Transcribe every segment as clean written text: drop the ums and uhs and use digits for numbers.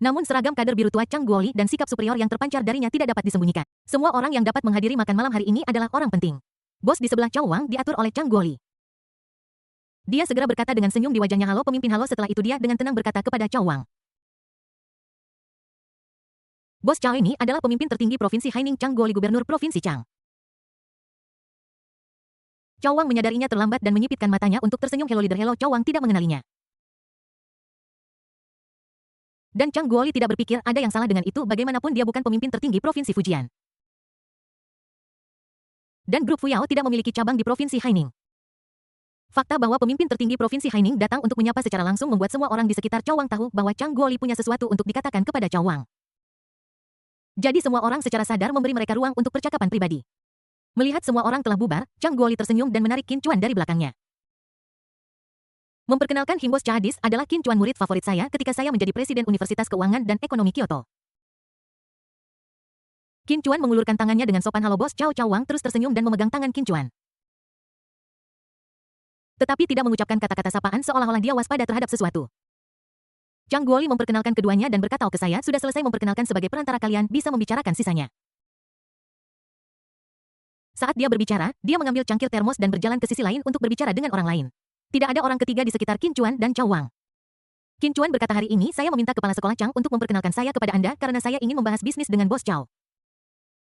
Namun seragam kader biru tua Chang Guoli dan sikap superior yang terpancar darinya tidak dapat disembunyikan. Semua orang yang dapat menghadiri makan malam hari ini adalah orang penting. Bos di sebelah Chow Wang diatur oleh Chang Guoli. Dia segera berkata dengan senyum di wajahnya, "Halo pemimpin." Halo. Setelah itu dia dengan tenang berkata kepada Chow Wang, "Bos Chow ini adalah pemimpin tertinggi Provinsi Haining, Chang Guoli, Gubernur Provinsi Chang." Chow Wang menyadarinya terlambat dan menyipitkan matanya untuk tersenyum. "Hello leader." Hello. Chow Wang tidak mengenalinya. Dan Chang Guoli tidak berpikir ada yang salah dengan itu, bagaimanapun dia bukan pemimpin tertinggi Provinsi Fujian. Dan grup Fuyao tidak memiliki cabang di Provinsi Haining. Fakta bahwa pemimpin tertinggi Provinsi Haining datang untuk menyapa secara langsung membuat semua orang di sekitar Chow Wang tahu bahwa Chang Guoli punya sesuatu untuk dikatakan kepada Chow Wang. Jadi semua orang secara sadar memberi mereka ruang untuk percakapan pribadi. Melihat semua orang telah bubar, Chang Guoli tersenyum dan menarik Qin Chuan dari belakangnya. "Memperkenalkan Himbos Chahadis adalah Qin Chuan, murid favorit saya ketika saya menjadi Presiden Universitas Keuangan dan Ekonomi Kyoto." Qin Chuan mengulurkan tangannya dengan sopan. "Halo bos." Chow Wang terus tersenyum dan memegang tangan Qin Chuan. Tetapi tidak mengucapkan kata-kata sapaan, seolah-olah dia waspada terhadap sesuatu. Chang Guoli memperkenalkan keduanya dan berkata, "Oke, saya sudah selesai memperkenalkan sebagai perantara, kalian bisa membicarakan sisanya." Saat dia berbicara, dia mengambil cangkir termos dan berjalan ke sisi lain untuk berbicara dengan orang lain. Tidak ada orang ketiga di sekitar Qin Chuan dan Chow Wang. Qin Chuan berkata, "Hari ini saya meminta kepala sekolah Chang untuk memperkenalkan saya kepada Anda karena saya ingin membahas bisnis dengan bos Chow."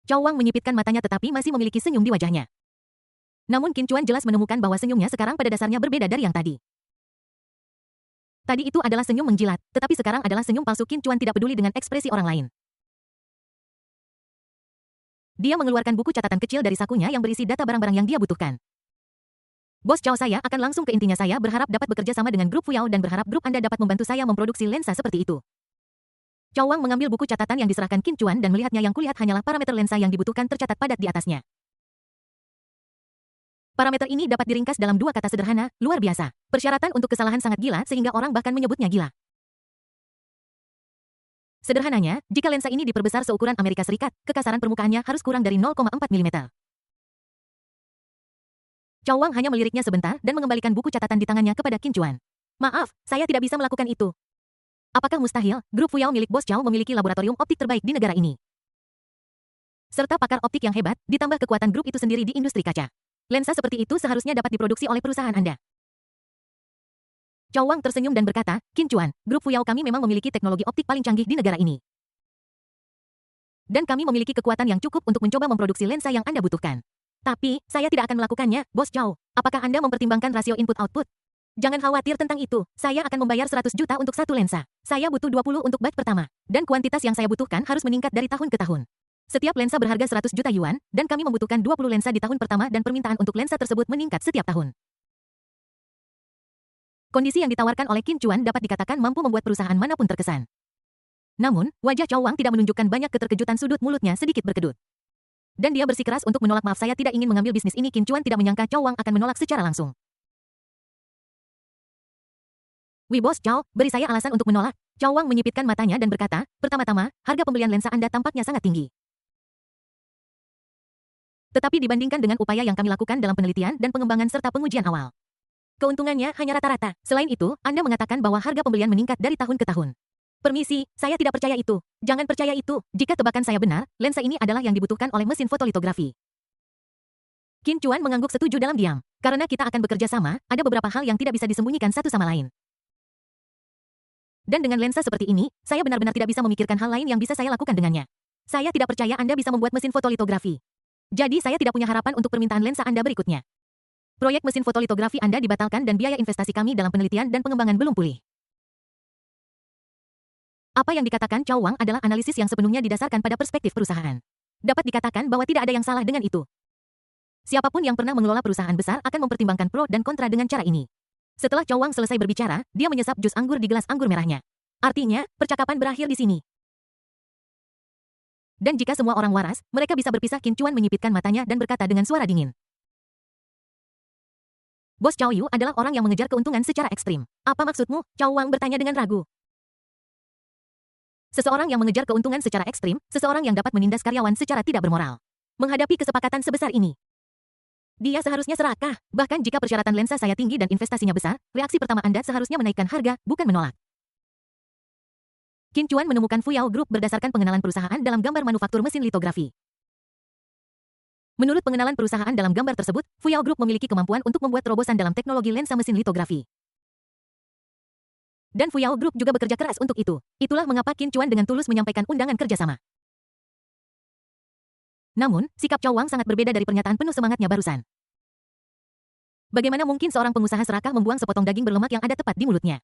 Chow Wang menyipitkan matanya tetapi masih memiliki senyum di wajahnya. Namun Qin Chuan jelas menemukan bahwa senyumnya sekarang pada dasarnya berbeda dari yang tadi. Tadi itu adalah senyum menjilat, tetapi sekarang adalah senyum palsu. Qin Chuan tidak peduli dengan ekspresi orang lain. Dia mengeluarkan buku catatan kecil dari sakunya yang berisi data barang-barang yang dia butuhkan. "Bos Chow, saya akan langsung ke intinya. Saya berharap dapat bekerja sama dengan grup Fuyao dan berharap grup Anda dapat membantu saya memproduksi lensa seperti itu." Chow Wang mengambil buku catatan yang diserahkan Qin Chuan dan melihatnya. Yang kulihat hanyalah parameter lensa yang dibutuhkan tercatat padat di atasnya. Parameter ini dapat diringkas dalam dua kata sederhana, luar biasa. Persyaratan untuk kesalahan sangat gila sehingga orang bahkan menyebutnya gila. Sederhananya, jika lensa ini diperbesar seukuran Amerika Serikat, kekasaran permukaannya harus kurang dari 0,4 mm. Chow Wang hanya meliriknya sebentar dan mengembalikan buku catatan di tangannya kepada Qin Chuan. "Maaf, saya tidak bisa melakukan itu." "Apakah mustahil?" Grup Fuyao milik bos Chow memiliki laboratorium optik terbaik di negara ini. Serta pakar optik yang hebat, ditambah kekuatan grup itu sendiri di industri kaca. Lensa seperti itu seharusnya dapat diproduksi oleh perusahaan Anda. Chow Wang tersenyum dan berkata, "Qin Chuan, grup Fuyao kami memang memiliki teknologi optik paling canggih di negara ini. Dan kami memiliki kekuatan yang cukup untuk mencoba memproduksi lensa yang Anda butuhkan. Tapi, saya tidak akan melakukannya, Bos Chow. Apakah Anda mempertimbangkan rasio input-output? Jangan khawatir tentang itu, saya akan membayar 100 juta untuk satu lensa. Saya butuh 20 untuk batch pertama. Dan kuantitas yang saya butuhkan harus meningkat dari tahun ke tahun. Setiap lensa berharga 100 juta yuan, dan kami membutuhkan 20 lensa di tahun pertama dan permintaan untuk lensa tersebut meningkat setiap tahun." Kondisi yang ditawarkan oleh Qin Chuan dapat dikatakan mampu membuat perusahaan manapun terkesan. Namun, wajah Chow Wang tidak menunjukkan banyak keterkejutan, sudut mulutnya sedikit berkedut. Dan dia bersikeras untuk menolak. "Maaf, saya tidak ingin mengambil bisnis ini." Qin Chuan tidak menyangka Chow Wang akan menolak secara langsung. "Wih bos Chow, beri saya alasan untuk menolak." Chow Wang menyipitkan matanya dan berkata, "Pertama-tama, harga pembelian lensa Anda tampaknya sangat tinggi. Tetapi dibandingkan dengan upaya yang kami lakukan dalam penelitian dan pengembangan serta pengujian awal, keuntungannya hanya rata-rata. Selain itu, Anda mengatakan bahwa harga pembelian meningkat dari tahun ke tahun. Permisi, saya tidak percaya itu. Jangan percaya itu. Jika tebakan saya benar, lensa ini adalah yang dibutuhkan oleh mesin fotolitografi." Qin Chuan mengangguk setuju dalam diam. "Karena kita akan bekerja sama, ada beberapa hal yang tidak bisa disembunyikan satu sama lain. Dan dengan lensa seperti ini, saya benar-benar tidak bisa memikirkan hal lain yang bisa saya lakukan dengannya. Saya tidak percaya Anda bisa membuat mesin fotolitografi. Jadi saya tidak punya harapan untuk permintaan lensa Anda berikutnya. Proyek mesin fotolitografi Anda dibatalkan dan biaya investasi kami dalam penelitian dan pengembangan belum pulih." Apa yang dikatakan Chow Wang adalah analisis yang sepenuhnya didasarkan pada perspektif perusahaan. Dapat dikatakan bahwa tidak ada yang salah dengan itu. Siapapun yang pernah mengelola perusahaan besar akan mempertimbangkan pro dan kontra dengan cara ini. Setelah Chow Wang selesai berbicara, dia menyesap jus anggur di gelas anggur merahnya. Artinya, percakapan berakhir di sini. Dan jika semua orang waras, mereka bisa berpisah. Qin Chuan menyipitkan matanya dan berkata dengan suara dingin, "Bos Chow Yu adalah orang yang mengejar keuntungan secara ekstrim." "Apa maksudmu?" Chow Wang bertanya dengan ragu. "Seseorang yang mengejar keuntungan secara ekstrim, seseorang yang dapat menindas karyawan secara tidak bermoral. Menghadapi kesepakatan sebesar ini, dia seharusnya serakah. Bahkan jika persyaratan lensa saya tinggi dan investasinya besar, reaksi pertama Anda seharusnya menaikkan harga, bukan menolak." Qin Chuan menemukan Fuyao Group berdasarkan pengenalan perusahaan dalam gambar manufaktur mesin litografi. Menurut pengenalan perusahaan dalam gambar tersebut, Fuyao Group memiliki kemampuan untuk membuat terobosan dalam teknologi lensa mesin litografi. Dan Fuyao Group juga bekerja keras untuk itu. Itulah mengapa Qin Chuan dengan tulus menyampaikan undangan kerjasama. Namun, sikap Chow Wang sangat berbeda dari pernyataan penuh semangatnya barusan. Bagaimana mungkin seorang pengusaha serakah membuang sepotong daging berlemak yang ada tepat di mulutnya?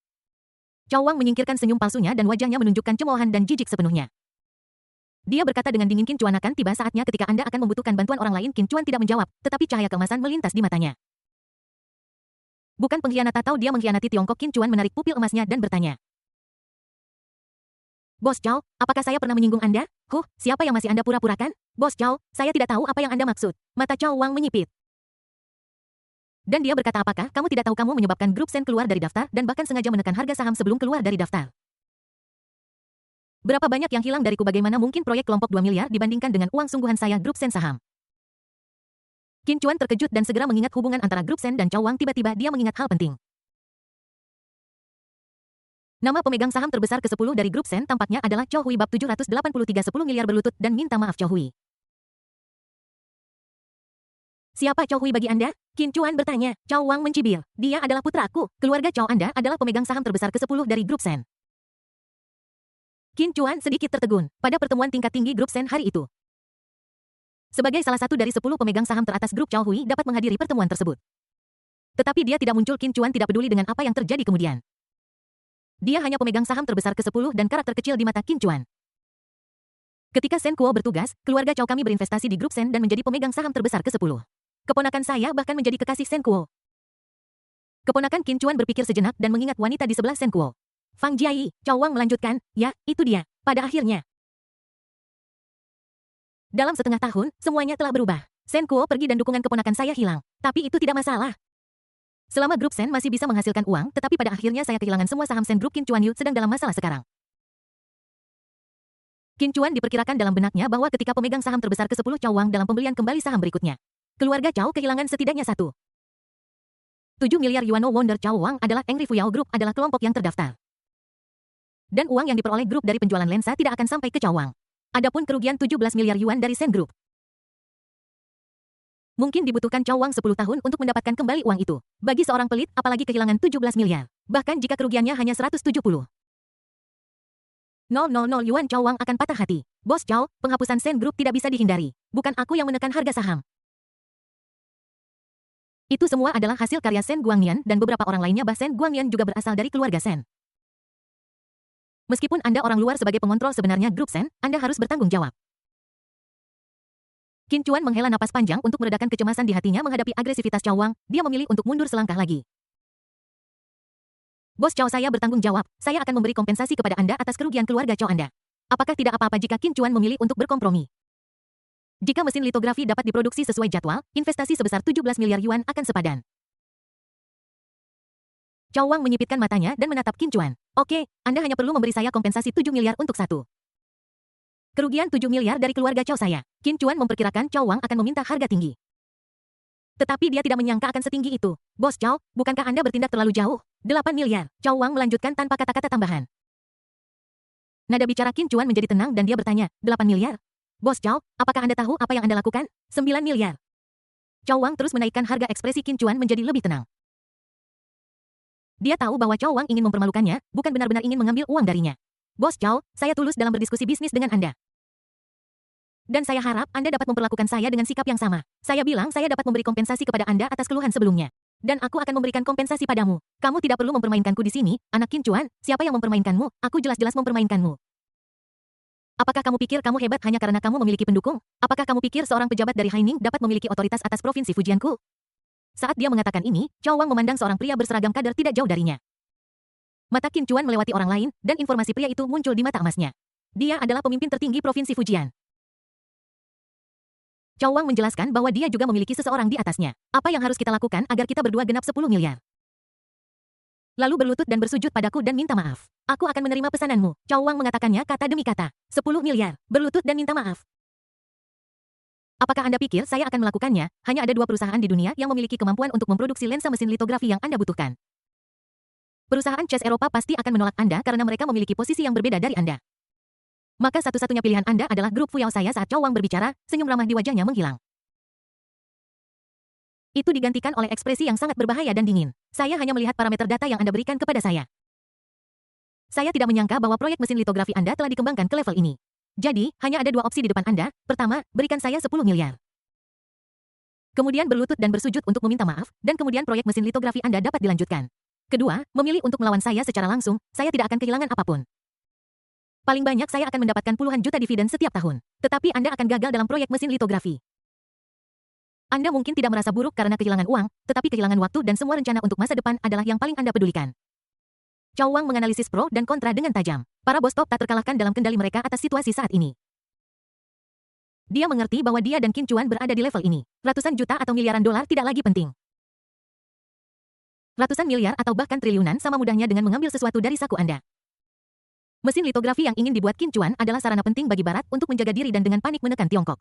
Chow Wang menyingkirkan senyum palsunya dan wajahnya menunjukkan cemoohan dan jijik sepenuhnya. Dia berkata dengan dingin, Qin Chuan, akan tiba saatnya ketika Anda akan membutuhkan bantuan orang lain. Qin Chuan tidak menjawab, tetapi cahaya keemasan melintas di matanya. Bukan pengkhianat atau dia mengkhianati Tiongkok. Qin Chuan menarik pupil emasnya dan bertanya. Bos Chow, apakah saya pernah menyinggung Anda? Siapa yang masih Anda pura-purakan? Bos Chow, saya tidak tahu apa yang Anda maksud. Mata Chow Wang menyipit. Dan dia berkata, apakah kamu tidak tahu kamu menyebabkan grup Sen keluar dari daftar dan bahkan sengaja menekan harga saham sebelum keluar dari daftar? Berapa banyak yang hilang dariku? Bagaimana mungkin proyek kelompok 2 miliar dibandingkan dengan uang sungguhan saya grup Sen saham? Qin Chuan terkejut dan segera mengingat hubungan antara grup Sen dan Chow Wang. Tiba-tiba dia mengingat hal penting. Nama pemegang saham terbesar ke-10 dari grup Sen tampaknya adalah Chow Hui. Bab 783, 10 miliar berlutut dan minta maaf Chow Hui. Siapa Chow Hui bagi Anda? Qin Chuan bertanya. Chow Wang mencibir. Dia adalah putraku. Keluarga Chow Anda adalah pemegang saham terbesar ke-10 dari grup Sen. Qin Chuan sedikit tertegun pada pertemuan tingkat tinggi grup Sen hari itu. Sebagai salah satu dari 10 pemegang saham teratas grup Chow Hui dapat menghadiri pertemuan tersebut. Tetapi dia tidak muncul. Qin Chuan tidak peduli dengan apa yang terjadi kemudian. Dia hanya pemegang saham terbesar ke-10 dan karakter kecil di mata Qin Chuan. Ketika Sen Kuo bertugas, keluarga Chow kami berinvestasi di grup Sen dan menjadi pemegang saham terbesar ke-10. Keponakan saya bahkan menjadi kekasih Sen Kuo. Keponakan Qin Chuan berpikir sejenak dan mengingat wanita di sebelah Sen Kuo. Fang Jiayi, Chow Wang melanjutkan, ya, itu dia. Pada akhirnya, dalam setengah tahun, semuanya telah berubah. Sen Kuo pergi dan dukungan keponakan saya hilang. Tapi itu tidak masalah. Selama grup Sen masih bisa menghasilkan uang, tetapi pada akhirnya saya kehilangan semua saham Sen Group. Qin Chuan Yu sedang dalam masalah sekarang. Qin Chuan diperkirakan dalam benaknya bahwa ketika pemegang saham terbesar ke-10 Chow Wang dalam pembelian kembali saham berikutnya, keluarga Chow kehilangan setidaknya 7 miliar yuan. No wonder Chow Wang adalah Angry. Fuyao Group adalah kelompok yang terdaftar. Dan uang yang diperoleh grup dari penjualan lensa tidak akan sampai ke Chow Wang. Adapun kerugian 17 miliar yuan dari Sen Group, mungkin dibutuhkan Chow Wang 10 tahun untuk mendapatkan kembali uang itu. Bagi seorang pelit, apalagi kehilangan 17 miliar. Bahkan jika kerugiannya hanya 170 yuan, Chow Wang akan patah hati. Bos Chow, penghapusan Sen Group tidak bisa dihindari. Bukan aku yang menekan harga saham. Itu semua adalah hasil karya Sen Guangnian dan beberapa orang lainnya. Sen Guangnian juga berasal dari keluarga Sen. Meskipun Anda orang luar sebagai pengontrol sebenarnya grup Sen, Anda harus bertanggung jawab. Qin Chuan menghela napas panjang untuk meredakan kecemasan di hatinya menghadapi agresivitas Chow Wang. Dia memilih untuk mundur selangkah lagi. Bos Chow, saya bertanggung jawab. Saya akan memberi kompensasi kepada Anda atas kerugian keluarga Chow Anda. Apakah tidak apa-apa jika Qin Chuan memilih untuk berkompromi? Jika mesin litografi dapat diproduksi sesuai jadwal, investasi sebesar 17 miliar yuan akan sepadan. Chow Wang menyipitkan matanya dan menatap Qin Chuan. Oke, Anda hanya perlu memberi saya kompensasi 7 miliar untuk satu kerugian 7 miliar dari keluarga Chow saya. Qin Chuan memperkirakan Chow Wang akan meminta harga tinggi. Tetapi dia tidak menyangka akan setinggi itu. Bos Chow, bukankah Anda bertindak terlalu jauh? 8 miliar. Chow Wang melanjutkan tanpa kata-kata tambahan. Nada bicara Qin Chuan menjadi tenang dan dia bertanya, 8 miliar? Bos Chow, apakah Anda tahu apa yang Anda lakukan? 9 miliar. Chow Wang terus menaikkan harga. Ekspresi Qin Chuan menjadi lebih tenang. Dia tahu bahwa Chow Wang ingin mempermalukannya, bukan benar-benar ingin mengambil uang darinya. Bos Chow, saya tulus dalam berdiskusi bisnis dengan Anda. Dan saya harap Anda dapat memperlakukan saya dengan sikap yang sama. Saya bilang saya dapat memberi kompensasi kepada Anda atas keluhan sebelumnya. Dan aku akan memberikan kompensasi padamu. Kamu tidak perlu mempermainkanku di sini, anak Qin Chuan. Siapa yang mempermainkanmu? Aku jelas-jelas mempermainkanmu. Apakah kamu pikir kamu hebat hanya karena kamu memiliki pendukung? Apakah kamu pikir seorang pejabat dari Haining dapat memiliki otoritas atas provinsi Fujianku? Saat dia mengatakan ini, Chow Wang memandang seorang pria berseragam kader tidak jauh darinya. Mata Qin Chuan melewati orang lain, dan informasi pria itu muncul di mata emasnya. Dia adalah pemimpin tertinggi provinsi Fujian. Chow Wang menjelaskan bahwa dia juga memiliki seseorang di atasnya. Apa yang harus kita lakukan agar kita berdua genap 10 miliar? Lalu berlutut dan bersujud padaku dan minta maaf. Aku akan menerima pesananmu. Chow Wang mengatakannya kata demi kata. 10 miliar, berlutut dan minta maaf. Apakah Anda pikir saya akan melakukannya? Hanya ada 2 perusahaan di dunia yang memiliki kemampuan untuk memproduksi lensa mesin litografi yang Anda butuhkan. Perusahaan CES Eropa pasti akan menolak Anda karena mereka memiliki posisi yang berbeda dari Anda. Maka satu-satunya pilihan Anda adalah grup Fuyao saya. Saat Chow Wang berbicara, senyum ramah di wajahnya menghilang. Itu digantikan oleh ekspresi yang sangat berbahaya dan dingin. Saya hanya melihat parameter data yang Anda berikan kepada saya. Saya tidak menyangka bahwa proyek mesin litografi Anda telah dikembangkan ke level ini. Jadi, hanya ada dua opsi di depan Anda. Pertama, berikan saya 10 miliar. Kemudian berlutut dan bersujud untuk meminta maaf, dan kemudian proyek mesin litografi Anda dapat dilanjutkan. Kedua, memilih untuk melawan saya secara langsung, saya tidak akan kehilangan apapun. Paling banyak saya akan mendapatkan puluhan juta dividen setiap tahun. Tetapi Anda akan gagal dalam proyek mesin litografi. Anda mungkin tidak merasa buruk karena kehilangan uang, tetapi kehilangan waktu dan semua rencana untuk masa depan adalah yang paling Anda pedulikan. Chow Wang menganalisis pro dan kontra dengan tajam. Para bos top tak terkalahkan dalam kendali mereka atas situasi saat ini. Dia mengerti bahwa dia dan Qin Chuan berada di level ini. Ratusan juta atau miliaran dolar tidak lagi penting. Ratusan miliar atau bahkan triliunan sama mudahnya dengan mengambil sesuatu dari saku Anda. Mesin litografi yang ingin dibuat Qin Chuan adalah sarana penting bagi Barat untuk menjaga diri dan dengan panik menekan Tiongkok.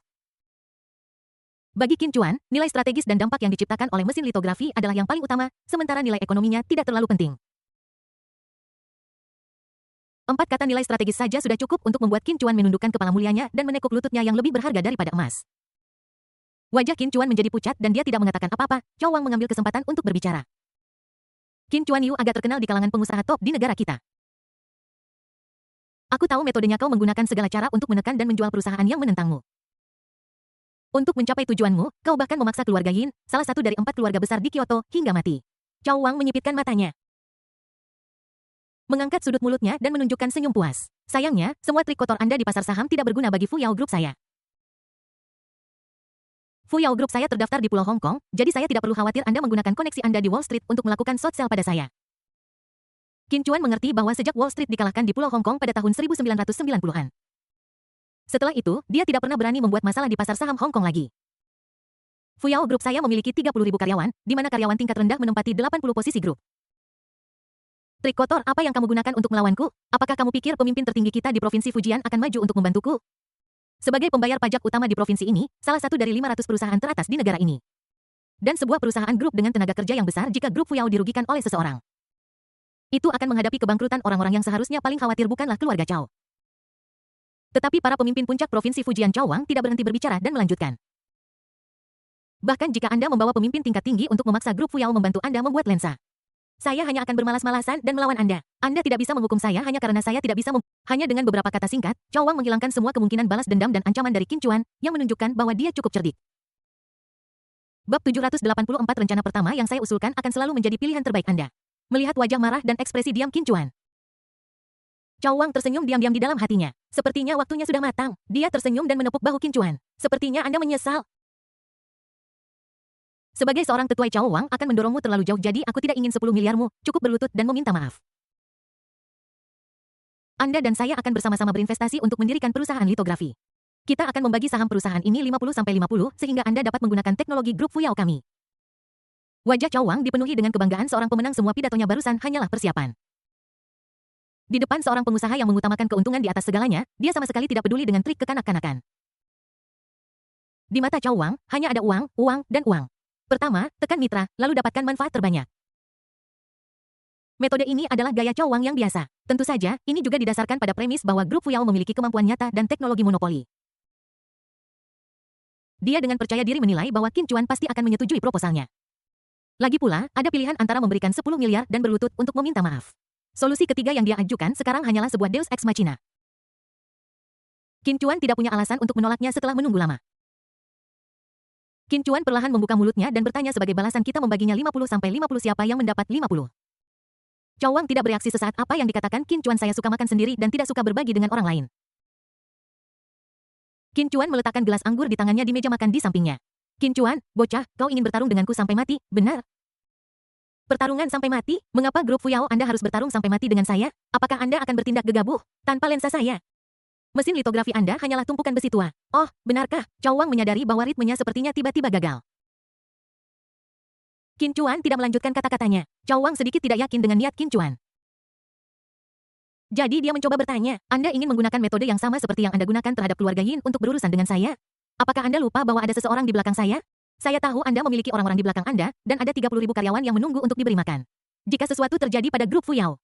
Bagi Qin Chuan, nilai strategis dan dampak yang diciptakan oleh mesin litografi adalah yang paling utama, sementara nilai ekonominya tidak terlalu penting. 4 kata nilai strategis saja sudah cukup untuk membuat Qin Chuan menundukkan kepala mulianya dan menekuk lututnya yang lebih berharga daripada emas. Wajah Qin Chuan menjadi pucat dan dia tidak mengatakan apa-apa. Chow Wang mengambil kesempatan untuk berbicara. Qin Chuan Yu agak terkenal di kalangan pengusaha top di negara kita. Aku tahu metodenya kau menggunakan segala cara untuk menekan dan menjual perusahaan yang menentangmu. Untuk mencapai tujuanmu, kau bahkan memaksa keluarga Yin, salah satu dari 4 keluarga besar di Kyoto, hingga mati. Chow Wang menyipitkan matanya. Mengangkat sudut mulutnya dan menunjukkan senyum puas. Sayangnya, semua trik kotor Anda di pasar saham tidak berguna bagi Fuyao Group saya. Fuyao Group saya terdaftar di Pulau Hong Kong, jadi saya tidak perlu khawatir Anda menggunakan koneksi Anda di Wall Street untuk melakukan short sale pada saya. Qin Chuan mengerti bahwa sejak Wall Street dikalahkan di Pulau Hong Kong pada tahun 1990-an. Setelah itu, dia tidak pernah berani membuat masalah di pasar saham Hong Kong lagi. Fuyao Group saya memiliki 30.000 karyawan, di mana karyawan tingkat rendah menempati 80 posisi grup. Trik kotor apa yang kamu gunakan untuk melawanku? Apakah kamu pikir pemimpin tertinggi kita di Provinsi Fujian akan maju untuk membantuku? Sebagai pembayar pajak utama di provinsi ini, salah satu dari 500 perusahaan teratas di negara ini. Dan sebuah perusahaan grup dengan tenaga kerja yang besar jika grup Fuyao dirugikan oleh seseorang. Itu akan menghadapi kebangkrutan orang-orang yang seharusnya paling khawatir bukanlah keluarga Chow. Tetapi para pemimpin puncak Provinsi Fujian Chow Wang tidak berhenti berbicara dan melanjutkan. Bahkan jika Anda membawa pemimpin tingkat tinggi untuk memaksa grup Fuyao membantu Anda membuat lensa. Saya hanya akan bermalas-malasan dan melawan Anda. Anda tidak bisa menghukum saya hanya karena saya tidak bisa hanya dengan beberapa kata singkat, Chow Wang menghilangkan semua kemungkinan balas dendam dan ancaman dari Qin Chuan, yang menunjukkan bahwa dia cukup cerdik. Bab 784 rencana pertama yang saya usulkan akan selalu menjadi pilihan terbaik Anda. Melihat wajah marah dan ekspresi diam Qin Chuan, Chow Wang tersenyum diam-diam di dalam hatinya. Sepertinya waktunya sudah matang. Dia tersenyum dan menepuk bahu Qin Chuan. Sepertinya Anda menyesal. Sebagai seorang tetua, Chow Wang akan mendorongmu terlalu jauh, jadi aku tidak ingin 10 miliarmu. Cukup berlutut dan meminta maaf. Anda dan saya akan bersama-sama berinvestasi untuk mendirikan perusahaan litografi. Kita akan membagi saham perusahaan ini 50-50 sehingga Anda dapat menggunakan teknologi grup Fuyao kami. Wajah Chow Wang dipenuhi dengan kebanggaan. Seorang pemenang, semua pidatonya barusan hanyalah persiapan. Di depan seorang pengusaha yang mengutamakan keuntungan di atas segalanya, dia sama sekali tidak peduli dengan trik kekanak-kanakan. Di mata Chow Wang, hanya ada uang, uang, dan uang. Pertama, tekan mitra, lalu dapatkan manfaat terbanyak. Metode ini adalah gaya Chow Wang yang biasa. Tentu saja, ini juga didasarkan pada premis bahwa grup Fuyao memiliki kemampuan nyata dan teknologi monopoli. Dia dengan percaya diri menilai bahwa Qin Chuan pasti akan menyetujui proposalnya. Lagi pula, ada pilihan antara memberikan 10 miliar dan berlutut untuk meminta maaf. Solusi ketiga yang dia ajukan sekarang hanyalah sebuah deus ex machina. Qin Chuan tidak punya alasan untuk menolaknya setelah menunggu lama. Qin Chuan perlahan membuka mulutnya dan bertanya, sebagai balasan kita membaginya 50-50 siapa yang mendapat 50. Chow Wang tidak bereaksi sesaat. Apa yang dikatakan Qin Chuan? Saya suka makan sendiri dan tidak suka berbagi dengan orang lain. Qin Chuan meletakkan gelas anggur di tangannya di meja makan di sampingnya. Qin Chuan, bocah, kau ingin bertarung denganku sampai mati, benar? Pertarungan sampai mati? Mengapa grup Fuyao Anda harus bertarung sampai mati dengan saya? Apakah Anda akan bertindak gegabah tanpa lensa saya? Mesin litografi Anda hanyalah tumpukan besi tua. Oh, benarkah? Chow Wang menyadari bahwa ritmenya sepertinya tiba-tiba gagal. Qin Chuan tidak melanjutkan kata-katanya. Chow Wang sedikit tidak yakin dengan niat Qin Chuan. Jadi dia mencoba bertanya, Anda ingin menggunakan metode yang sama seperti yang Anda gunakan terhadap keluarga Yin untuk berurusan dengan saya? Apakah Anda lupa bahwa ada seseorang di belakang saya? Saya tahu Anda memiliki orang-orang di belakang Anda, dan ada 30.000 karyawan yang menunggu untuk diberi makan. Jika sesuatu terjadi pada grup Fuyao,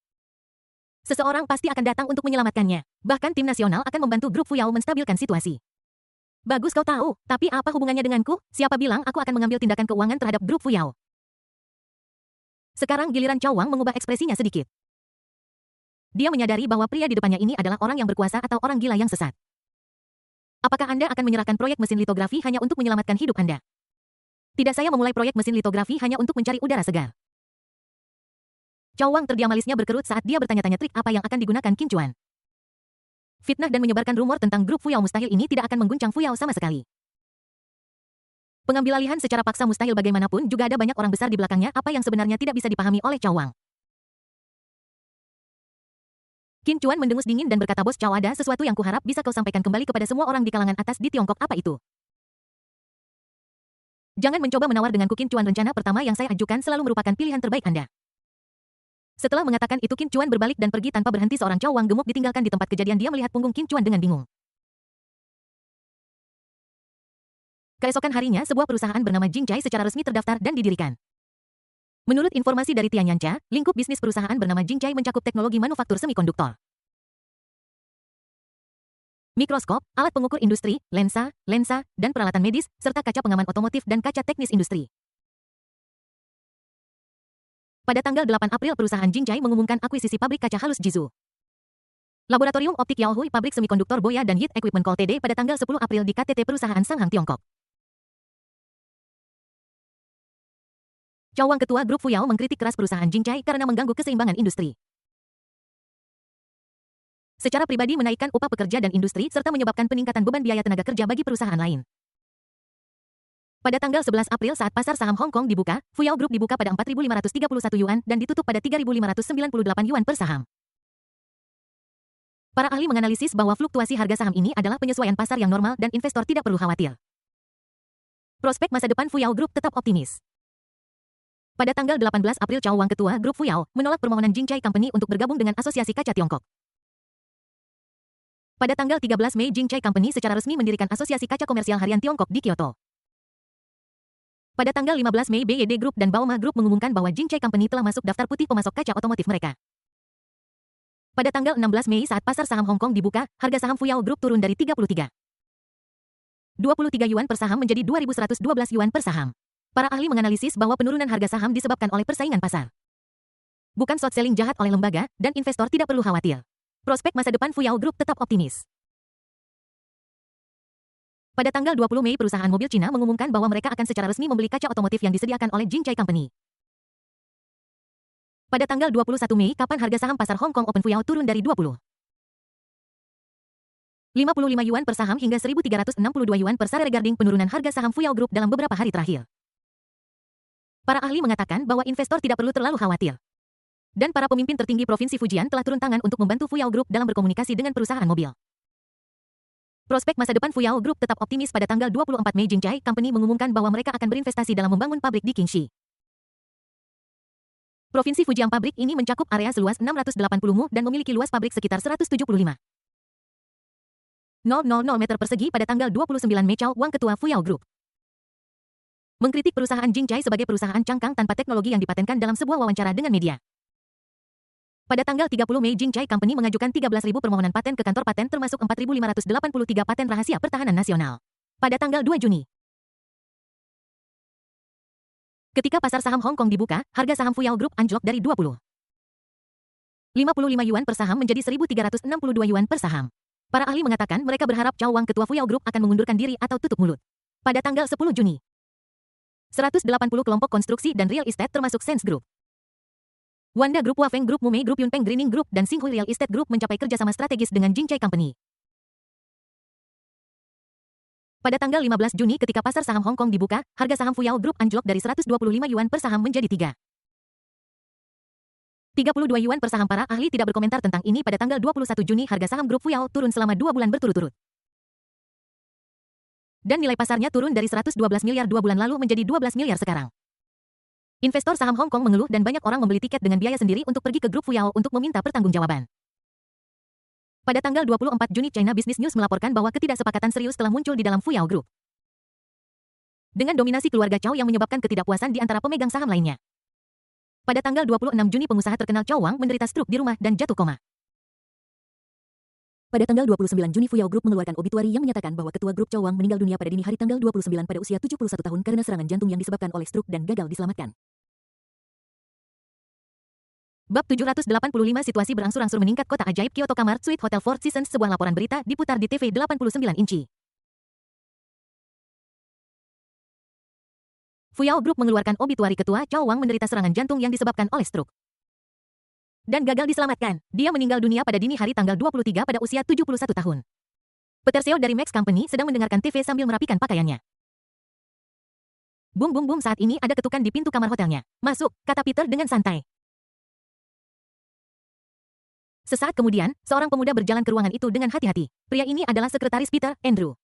seseorang pasti akan datang untuk menyelamatkannya. Bahkan tim nasional akan membantu grup Fuyao menstabilkan situasi. Bagus kau tahu, tapi apa hubungannya denganku? Siapa bilang aku akan mengambil tindakan keuangan terhadap grup Fuyao? Sekarang giliran Cao Wang mengubah ekspresinya sedikit. Dia menyadari bahwa pria di depannya ini adalah orang yang berkuasa atau orang gila yang sesat. Apakah Anda akan menyerahkan proyek mesin litografi hanya untuk menyelamatkan hidup Anda? Tidak, saya memulai proyek mesin litografi hanya untuk mencari udara segar. Cao Wang terdiam, alisnya berkerut saat dia bertanya-tanya trik apa yang akan digunakan Qin Chuan. Fitnah dan menyebarkan rumor tentang grup Fuyao mustahil ini tidak akan mengguncang Fuyao sama sekali. Pengambil alihan secara paksa mustahil bagaimanapun juga ada banyak orang besar di belakangnya, apa yang sebenarnya tidak bisa dipahami oleh Cao Wang. Qin Chuan mendengus dingin dan berkata, Bos Cao, ada sesuatu yang kuharap bisa kau sampaikan kembali kepada semua orang di kalangan atas di Tiongkok. Apa itu? Jangan mencoba menawar denganku Qin Chuan, rencana pertama yang saya ajukan selalu merupakan pilihan terbaik Anda. Setelah mengatakan itu Qin Chuan berbalik dan pergi tanpa berhenti. Seorang Cao Wang gemuk ditinggalkan di tempat kejadian. Dia melihat punggung Qin Chuan dengan bingung. Keesokan harinya sebuah perusahaan bernama Jingjai secara resmi terdaftar dan didirikan. Menurut informasi dari Tianyancha, lingkup bisnis perusahaan bernama Jingjai mencakup teknologi manufaktur semikonduktor, mikroskop, alat pengukur industri, lensa, dan peralatan medis, serta kaca pengaman otomotif dan kaca teknis industri. Pada tanggal 8 April perusahaan Jingjai mengumumkan akuisisi pabrik kaca halus Jizu, Laboratorium Optik Yaohui, pabrik semikonduktor Boya dan Yit Equipment Co. Ltd. pada tanggal 10 April di KTT perusahaan Sanghang Tiongkok. Cao Wang, ketua grup Fuyao, mengkritik keras perusahaan Jingjai karena mengganggu keseimbangan industri. Secara pribadi menaikkan upah pekerja dan industri serta menyebabkan peningkatan beban biaya tenaga kerja bagi perusahaan lain. Pada tanggal 11 April saat pasar saham Hong Kong dibuka, Fuyao Group dibuka pada 4.531 yuan dan ditutup pada 3.598 yuan per saham. Para ahli menganalisis bahwa fluktuasi harga saham ini adalah penyesuaian pasar yang normal dan investor tidak perlu khawatir. Prospek masa depan Fuyao Group tetap optimis. Pada tanggal 18 April Cao Wang, ketua grup Fuyao, menolak permohonan Jingjai Company untuk bergabung dengan Asosiasi Kaca Tiongkok. Pada tanggal 13 Mei Jingjai Company secara resmi mendirikan Asosiasi Kaca Komersial Harian Tiongkok di Kyoto. Pada tanggal 15 Mei BYD Group dan Bauma Group mengumumkan bahwa Jingjai Company telah masuk daftar putih pemasok kaca otomotif mereka. Pada tanggal 16 Mei saat pasar saham Hong Kong dibuka, harga saham Fuyao Group turun dari 33,23 yuan per saham menjadi 2.112 yuan per saham. Para ahli menganalisis bahwa penurunan harga saham disebabkan oleh persaingan pasar, bukan short selling jahat oleh lembaga, dan investor tidak perlu khawatir. Prospek masa depan Fuyao Group tetap optimis. Pada tanggal 20 Mei perusahaan mobil Cina mengumumkan bahwa mereka akan secara resmi membeli kaca otomotif yang disediakan oleh Jingjai Company. Pada tanggal 21 Mei, kapan harga saham pasar Hong Kong Open Fuyao turun dari 20,55 yuan per saham hingga 1.362 yuan per share regarding penurunan harga saham Fuyao Group dalam beberapa hari terakhir. Para ahli mengatakan bahwa investor tidak perlu terlalu khawatir. Dan para pemimpin tertinggi Provinsi Fujian telah turun tangan untuk membantu Fuyao Group dalam berkomunikasi dengan perusahaan mobil. Prospek masa depan Fuyao Group tetap optimis. Pada tanggal 24 Mei Jingjai Company mengumumkan bahwa mereka akan berinvestasi dalam membangun pabrik di Qingxi. Provinsi Fujian. Pabrik ini mencakup area seluas 680 mu dan memiliki luas pabrik sekitar 175,000 meter persegi. Pada tanggal 29 Mei Cao Wang, ketua Fuyao Group, mengkritik perusahaan Jingjai sebagai perusahaan cangkang tanpa teknologi yang dipatenkan dalam sebuah wawancara dengan media. Pada tanggal 30 Mei Jingjai Company mengajukan 13.000 permohonan paten ke kantor paten termasuk 4.583 paten rahasia pertahanan nasional. Pada tanggal 2 Juni, ketika pasar saham Hong Kong dibuka, harga saham Fuyao Group anjlok dari 20,55 yuan per saham menjadi 1.362 yuan per saham. Para ahli mengatakan mereka berharap Cao Wang, ketua Fuyao Group, akan mengundurkan diri atau tutup mulut. Pada tanggal 10 Juni, 180 kelompok konstruksi dan real estate termasuk Sense Group, Wanda Group, Wafeng Group, Mumei Group, Yunpeng Greening Group, dan Xinghui Real Estate Group mencapai kerjasama strategis dengan Jingjai Company. Pada tanggal 15 Juni ketika pasar saham Hong Kong dibuka, harga saham Fuyao Group anjlok dari 125 yuan per saham menjadi 32 yuan per saham. Para ahli tidak berkomentar tentang ini. Pada tanggal 21 Juni harga saham grup Fuyao turun selama 2 bulan berturut-turut. Dan nilai pasarnya turun dari 112 miliar 2 bulan lalu menjadi 12 miliar sekarang. Investor saham Hong Kong mengeluh dan banyak orang membeli tiket dengan biaya sendiri untuk pergi ke grup Fuyao untuk meminta pertanggungjawaban. Pada tanggal 24 Juni China Business News melaporkan bahwa ketidaksepakatan serius telah muncul di dalam Fuyao Group, dengan dominasi keluarga Chow yang menyebabkan ketidakpuasan di antara pemegang saham lainnya. Pada tanggal 26 Juni pengusaha terkenal Chow Wang menderita stroke di rumah dan jatuh koma. Pada tanggal 29 Juni Fuyao Group mengeluarkan obituari yang menyatakan bahwa ketua grup Chow Wang meninggal dunia pada dini hari tanggal 29 pada usia 71 tahun karena serangan jantung yang disebabkan oleh stroke dan gagal diselamatkan. Bab 785 situasi berangsur-angsur meningkat kota ajaib Kyoto Kamar Suite Hotel Four Seasons sebuah laporan berita diputar di TV 89 inci. Fuyao Group mengeluarkan obituari ketua Chow Wang menderita serangan jantung yang disebabkan oleh stroke dan gagal diselamatkan. Dia meninggal dunia pada dini hari tanggal 23 pada usia 71 tahun. Peter Seo dari Max Company sedang mendengarkan TV sambil merapikan pakaiannya. Bum bum bum, saat ini ada ketukan di pintu kamar hotelnya. Masuk, kata Peter dengan santai. Sesaat kemudian, seorang pemuda berjalan ke ruangan itu dengan hati-hati. Pria ini adalah sekretaris Peter, Andrew.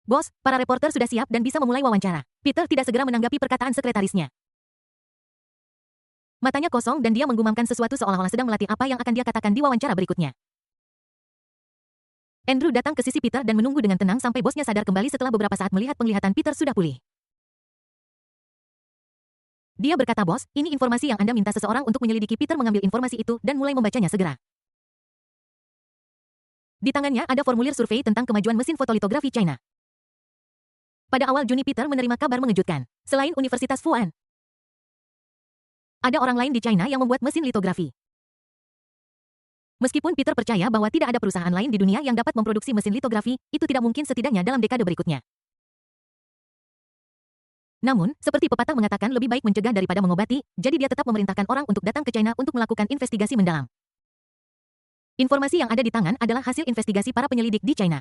Bos, para reporter sudah siap dan bisa memulai wawancara. Peter tidak segera menanggapi perkataan sekretarisnya. Matanya kosong dan dia menggumamkan sesuatu seolah-olah sedang melatih apa yang akan dia katakan di wawancara berikutnya. Andrew datang ke sisi Peter dan menunggu dengan tenang sampai bosnya sadar kembali setelah beberapa saat melihat penglihatan Peter sudah pulih. Dia berkata, "Bos, ini informasi yang Anda minta seseorang untuk menyelidiki." Peter mengambil informasi itu dan mulai membacanya segera. Di tangannya ada formulir survei tentang kemajuan mesin fotolitografi China. Pada awal Juni Peter menerima kabar mengejutkan. Selain Universitas Fuan, ada orang lain di China yang membuat mesin litografi. Meskipun Peter percaya bahwa tidak ada perusahaan lain di dunia yang dapat memproduksi mesin litografi, itu tidak mungkin setidaknya dalam dekade berikutnya. Namun, seperti pepatah mengatakan lebih baik mencegah daripada mengobati, jadi dia tetap memerintahkan orang untuk datang ke China untuk melakukan investigasi mendalam. Informasi yang ada di tangan adalah hasil investigasi para penyelidik di China.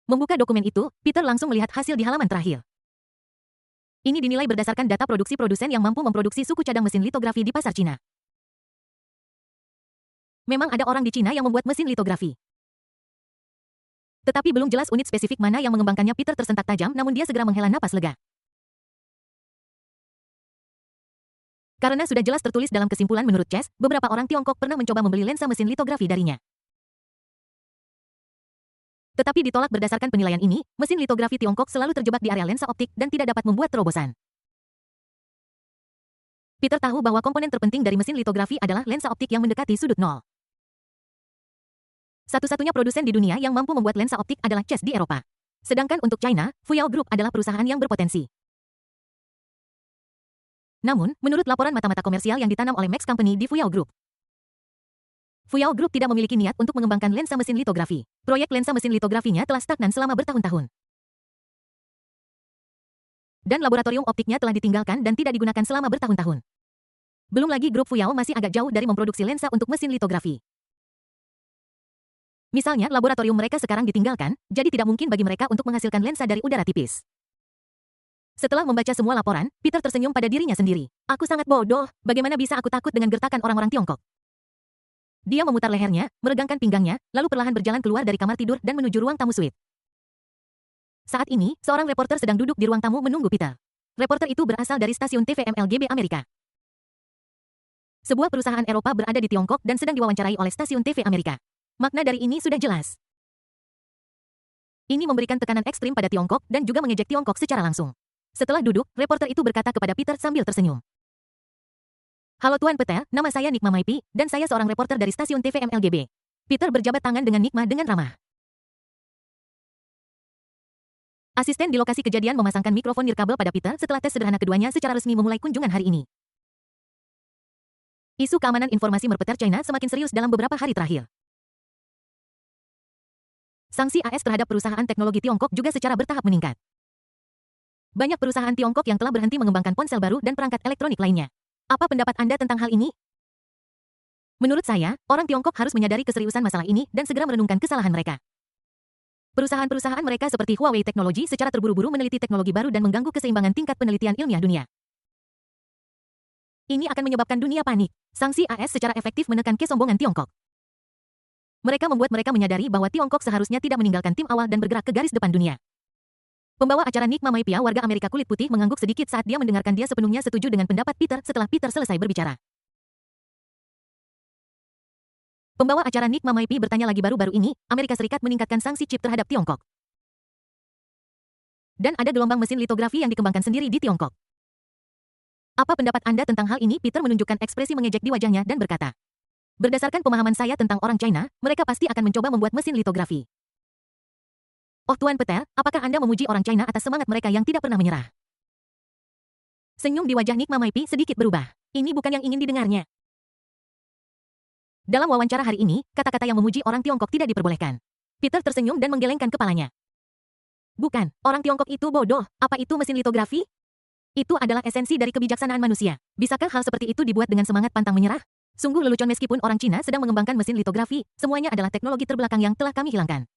Membuka dokumen itu, Peter langsung melihat hasil di halaman terakhir. Ini dinilai berdasarkan data produksi produsen yang mampu memproduksi suku cadang mesin litografi di pasar Cina. Memang ada orang di Cina yang membuat mesin litografi. Tetapi belum jelas unit spesifik mana yang mengembangkannya. Peter tersentak tajam, namun dia segera menghela napas lega. Karena sudah jelas tertulis dalam kesimpulan menurut Chess, beberapa orang Tiongkok pernah mencoba membeli lensa mesin litografi darinya. Tetapi ditolak berdasarkan penilaian ini, mesin litografi Tiongkok selalu terjebak di area lensa optik dan tidak dapat membuat terobosan. Peter tahu bahwa komponen terpenting dari mesin litografi adalah lensa optik yang mendekati sudut nol. Satu-satunya produsen di dunia yang mampu membuat lensa optik adalah Chess di Eropa. Sedangkan untuk China, Fuyao Group adalah perusahaan yang berpotensi. Namun, menurut laporan mata-mata komersial yang ditanam oleh Max Company di Fuyao Group, Fuyao Group tidak memiliki niat untuk mengembangkan lensa mesin litografi. Proyek lensa mesin litografinya telah stagnan selama bertahun-tahun. Dan laboratorium optiknya telah ditinggalkan dan tidak digunakan selama bertahun-tahun. Belum lagi grup Fuyao masih agak jauh dari memproduksi lensa untuk mesin litografi. Misalnya, laboratorium mereka sekarang ditinggalkan, jadi tidak mungkin bagi mereka untuk menghasilkan lensa dari udara tipis. Setelah membaca semua laporan, Peter tersenyum pada dirinya sendiri. Aku sangat bodoh, bagaimana bisa aku takut dengan gertakan orang-orang Tiongkok? Dia memutar lehernya, meregangkan pinggangnya, lalu perlahan berjalan keluar dari kamar tidur dan menuju ruang tamu suite. Saat ini, seorang reporter sedang duduk di ruang tamu menunggu Peter. Reporter itu berasal dari stasiun TV MLGB Amerika. Sebuah perusahaan Eropa berada di Tiongkok dan sedang diwawancarai oleh stasiun TV Amerika. Makna dari ini sudah jelas. Ini memberikan tekanan ekstrim pada Tiongkok dan juga mengejek Tiongkok secara langsung. Setelah duduk, reporter itu berkata kepada Peter sambil tersenyum. Halo Tuan Peter, nama saya Nikma Maipi, dan saya seorang reporter dari stasiun TV MLGB. Peter berjabat tangan dengan Nikma dengan ramah. Asisten di lokasi kejadian memasangkan mikrofon nirkabel pada Peter setelah tes sederhana keduanya secara resmi memulai kunjungan hari ini. Isu keamanan informasi merpeter China semakin serius dalam beberapa hari terakhir. Sanksi AS terhadap perusahaan teknologi Tiongkok juga secara bertahap meningkat. Banyak perusahaan Tiongkok yang telah berhenti mengembangkan ponsel baru dan perangkat elektronik lainnya. Apa pendapat Anda tentang hal ini? Menurut saya, orang Tiongkok harus menyadari keseriusan masalah ini dan segera merenungkan kesalahan mereka. Perusahaan-perusahaan mereka seperti Huawei Teknologi secara terburu-buru meneliti teknologi baru dan mengganggu keseimbangan tingkat penelitian ilmiah dunia. Ini akan menyebabkan dunia panik. Sanksi AS secara efektif menekan kesombongan Tiongkok. Mereka membuat mereka menyadari bahwa Tiongkok seharusnya tidak meninggalkan tim awal dan bergerak ke garis depan dunia. Pembawa acara Nikma Maipia, warga Amerika kulit putih, mengangguk sedikit saat dia mendengarkan. Dia sepenuhnya setuju dengan pendapat Peter setelah Peter selesai berbicara. Pembawa acara Nikma Maipi bertanya lagi, baru-baru ini, Amerika Serikat meningkatkan sanksi chip terhadap Tiongkok. Dan ada gelombang mesin litografi yang dikembangkan sendiri di Tiongkok. Apa pendapat Anda tentang hal ini? Peter menunjukkan ekspresi mengejek di wajahnya dan berkata, berdasarkan pemahaman saya tentang orang China, mereka pasti akan mencoba membuat mesin litografi. Oh Tuan Peter, apakah Anda memuji orang China atas semangat mereka yang tidak pernah menyerah? Senyum di wajah Nick Mamaipi sedikit berubah. Ini bukan yang ingin didengarnya. Dalam wawancara hari ini, kata-kata yang memuji orang Tiongkok tidak diperbolehkan. Peter tersenyum dan menggelengkan kepalanya. Bukan, orang Tiongkok itu bodoh. Apa itu mesin litografi? Itu adalah esensi dari kebijaksanaan manusia. Bisakah hal seperti itu dibuat dengan semangat pantang menyerah? Sungguh lelucon meskipun orang Cina sedang mengembangkan mesin litografi, semuanya adalah teknologi terbelakang yang telah kami hilangkan.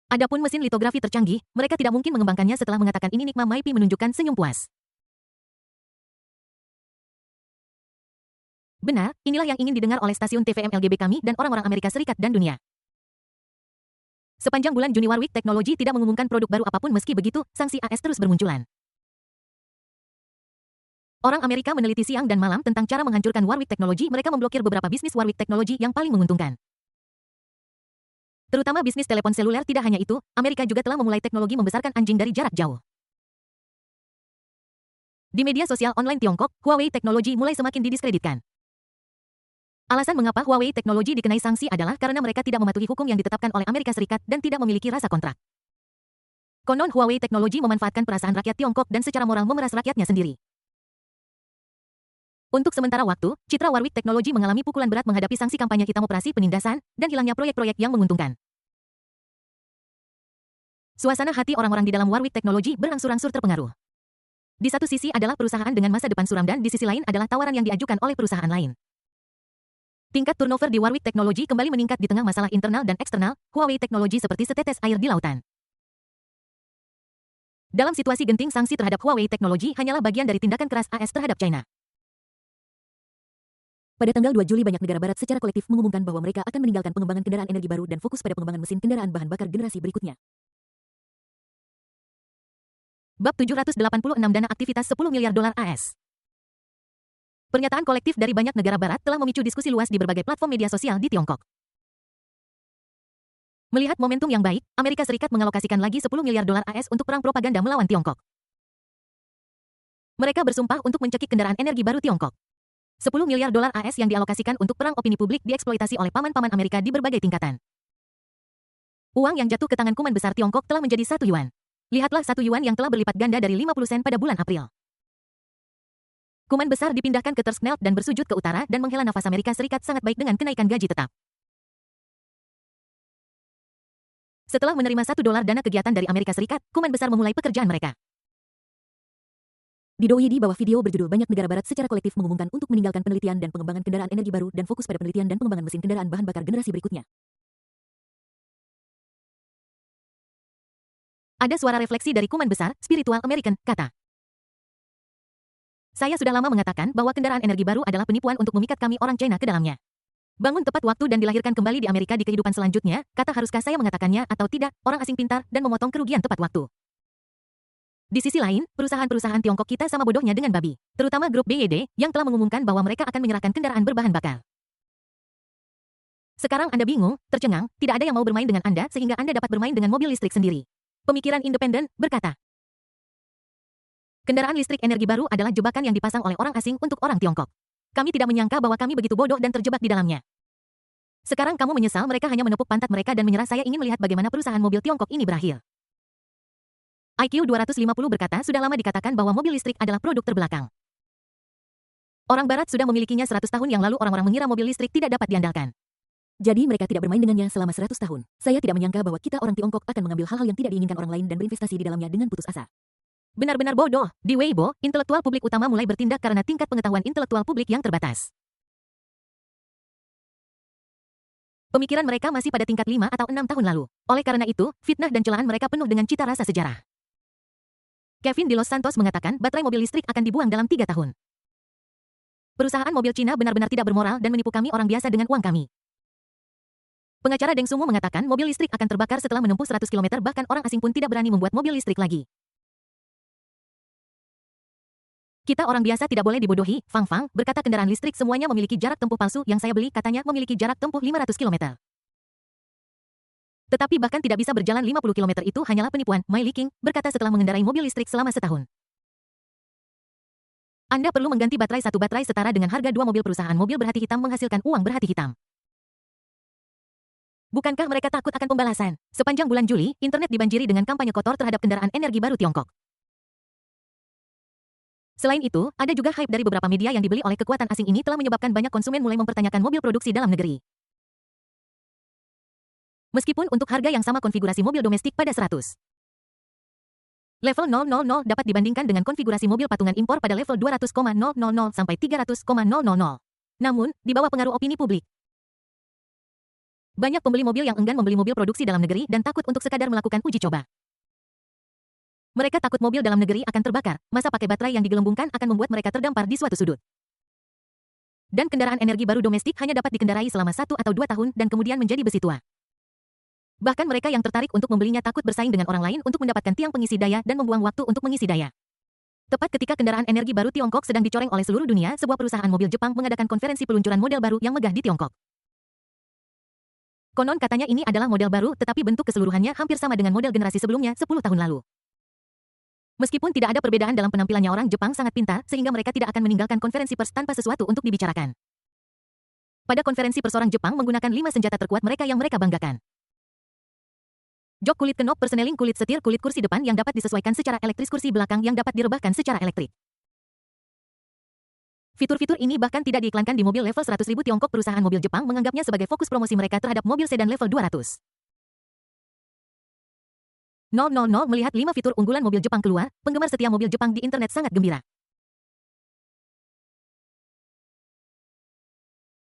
Adapun mesin litografi tercanggih, mereka tidak mungkin mengembangkannya setelah mengatakan ini. Nick Mamaipi menunjukkan senyum puas. Benar, inilah yang ingin didengar oleh stasiun TVM LGB kami dan orang-orang Amerika Serikat dan dunia. Sepanjang bulan Juni Warwick Technology tidak mengumumkan produk baru apapun. Meski begitu, sanksi AS terus bermunculan. Orang Amerika meneliti siang dan malam tentang cara menghancurkan Warwick Technology. Mereka memblokir beberapa bisnis Warwick Technology yang paling menguntungkan. Terutama bisnis telepon seluler. Tidak hanya itu, Amerika juga telah memulai teknologi membesarkan anjing dari jarak jauh. Di media sosial online Tiongkok, Huawei Technology mulai semakin didiskreditkan. Alasan mengapa Huawei Technology dikenai sanksi adalah karena mereka tidak mematuhi hukum yang ditetapkan oleh Amerika Serikat dan tidak memiliki rasa kontrak. Konon Huawei Technology memanfaatkan perasaan rakyat Tiongkok dan secara moral memeras rakyatnya sendiri. Untuk sementara waktu, citra Warwick Technology mengalami pukulan berat menghadapi sanksi kampanye hitam, operasi penindasan, dan hilangnya proyek-proyek yang menguntungkan. Suasana hati orang-orang di dalam Warwick Technology berangsur-angsur terpengaruh. Di satu sisi adalah perusahaan dengan masa depan suram dan di sisi lain adalah tawaran yang diajukan oleh perusahaan lain. Tingkat turnover di Warwick Technology kembali meningkat di tengah masalah internal dan eksternal. Huawei Technology seperti setetes air di lautan. Dalam situasi genting, sanksi terhadap Huawei Technology hanyalah bagian dari tindakan keras AS terhadap China. Pada tanggal 2 Juli banyak negara barat secara kolektif mengumumkan bahwa mereka akan meninggalkan pengembangan kendaraan energi baru dan fokus pada pengembangan mesin kendaraan bahan bakar generasi berikutnya. Bab 786 Dana aktivitas 10 miliar dolar AS. Pernyataan kolektif dari banyak negara barat telah memicu diskusi luas di berbagai platform media sosial di Tiongkok. Melihat momentum yang baik, Amerika Serikat mengalokasikan lagi 10 miliar dolar AS untuk perang propaganda melawan Tiongkok. Mereka bersumpah untuk mencekik kendaraan energi baru Tiongkok. 10 miliar dolar AS yang dialokasikan untuk perang opini publik dieksploitasi oleh paman-paman Amerika di berbagai tingkatan. Uang yang jatuh ke tangan kuman besar Tiongkok telah menjadi 1 yuan. Lihatlah 1 yuan yang telah berlipat ganda dari 50 sen pada bulan April. Kuman besar dipindahkan ke Tersknelt dan bersujud ke utara dan menghela nafas. Amerika Serikat sangat baik dengan kenaikan gaji tetap. Setelah menerima 1 dolar dana kegiatan dari Amerika Serikat, kuman besar memulai pekerjaan mereka. Di bawah video berjudul banyak negara barat secara kolektif mengumumkan untuk meninggalkan penelitian dan pengembangan kendaraan energi baru dan fokus pada penelitian dan pengembangan mesin kendaraan bahan bakar generasi berikutnya. Ada suara refleksi dari kuman besar, spiritual American, kata. Saya sudah lama mengatakan bahwa kendaraan energi baru adalah penipuan untuk memikat kami orang China ke dalamnya. Bangun tepat waktu dan dilahirkan kembali di Amerika di kehidupan selanjutnya, kata haruskah saya mengatakannya atau tidak, orang asing pintar dan memotong kerugian tepat waktu. Di sisi lain, perusahaan-perusahaan Tiongkok kita sama bodohnya dengan babi, terutama grup BYD, yang telah mengumumkan bahwa mereka akan menyerahkan kendaraan berbahan bakar. Sekarang Anda bingung, tercengang, tidak ada yang mau bermain dengan Anda sehingga Anda dapat bermain dengan mobil listrik sendiri. Pemikiran independen, berkata. Kendaraan listrik energi baru adalah jebakan yang dipasang oleh orang asing untuk orang Tiongkok. Kami tidak menyangka bahwa kami begitu bodoh dan terjebak di dalamnya. Sekarang kamu menyesal. Mereka hanya menepuk pantat mereka dan menyerah. Saya ingin melihat bagaimana perusahaan mobil Tiongkok ini berakhir. IQ 250 berkata sudah lama dikatakan bahwa mobil listrik adalah produk terbelakang. Orang barat sudah memilikinya 100 tahun yang lalu. Orang-orang mengira mobil listrik tidak dapat diandalkan. Jadi mereka tidak bermain dengannya selama 100 tahun. Saya tidak menyangka bahwa kita orang Tiongkok akan mengambil hal-hal yang tidak diinginkan orang lain dan berinvestasi di dalamnya dengan putus asa. Benar-benar bodoh. Di Weibo, intelektual publik utama mulai bertindak karena tingkat pengetahuan intelektual publik yang terbatas. Pemikiran mereka masih pada tingkat 5 atau 6 tahun lalu. Oleh karena itu, fitnah dan celaan mereka penuh dengan cita rasa sejarah. Kevin de Los Santos mengatakan baterai mobil listrik akan dibuang dalam 3 tahun. Perusahaan mobil Cina benar-benar tidak bermoral dan menipu kami orang biasa dengan uang kami. Pengacara Deng Sumo mengatakan mobil listrik akan terbakar setelah menempuh 100 km, bahkan orang asing pun tidak berani membuat mobil listrik lagi. Kita orang biasa tidak boleh dibodohi, Fang Fang, berkata kendaraan listrik semuanya memiliki jarak tempuh palsu yang saya beli katanya memiliki jarak tempuh 500 km. Tetapi bahkan tidak bisa berjalan 50 km itu hanyalah penipuan, Mai Liking, berkata setelah mengendarai mobil listrik selama setahun. Anda perlu mengganti satu baterai setara dengan harga 2 mobil perusahaan mobil berhati hitam menghasilkan uang berhati hitam. Bukankah mereka takut akan pembalasan? Sepanjang bulan Juli, internet dibanjiri dengan kampanye kotor terhadap kendaraan energi baru Tiongkok. Selain itu, ada juga hype dari beberapa media yang dibeli oleh kekuatan asing ini telah menyebabkan banyak konsumen mulai mempertanyakan mobil produksi dalam negeri. Meskipun untuk harga yang sama konfigurasi mobil domestik pada 100. Level 000 dapat dibandingkan dengan konfigurasi mobil patungan impor pada level 200,000 sampai 300,000. Namun, di bawah pengaruh opini publik, banyak pembeli mobil yang enggan membeli mobil produksi dalam negeri dan takut untuk sekadar melakukan uji coba. Mereka takut mobil dalam negeri akan terbakar, masa pakai baterai yang digelembungkan akan membuat mereka terdampar di suatu sudut. Dan kendaraan energi baru domestik hanya dapat dikendarai selama 1 atau 2 tahun dan kemudian menjadi besi tua. Bahkan mereka yang tertarik untuk membelinya takut bersaing dengan orang lain untuk mendapatkan tiang pengisi daya dan membuang waktu untuk mengisi daya. Tepat ketika kendaraan energi baru Tiongkok sedang dicoreng oleh seluruh dunia, sebuah perusahaan mobil Jepang mengadakan konferensi peluncuran model baru yang megah di Tiongkok. Konon katanya ini adalah model baru, tetapi bentuk keseluruhannya hampir sama dengan model generasi sebelumnya 10 tahun lalu. Meskipun tidak ada perbedaan dalam penampilannya, orang Jepang sangat pintar sehingga mereka tidak akan meninggalkan konferensi pers tanpa sesuatu untuk dibicarakan. Pada konferensi pers orang Jepang menggunakan 5 senjata terkuat mereka yang mereka banggakan. Jok kulit kenop, perseneling kulit setir, kulit kursi depan yang dapat disesuaikan secara elektris, kursi belakang yang dapat direbahkan secara elektrik. Fitur-fitur ini bahkan tidak diiklankan di mobil level 100.000 Tiongkok. Perusahaan mobil Jepang menganggapnya sebagai fokus promosi mereka terhadap mobil sedan level 200. 000 melihat 5 fitur unggulan mobil Jepang keluar, penggemar setia mobil Jepang di internet sangat gembira.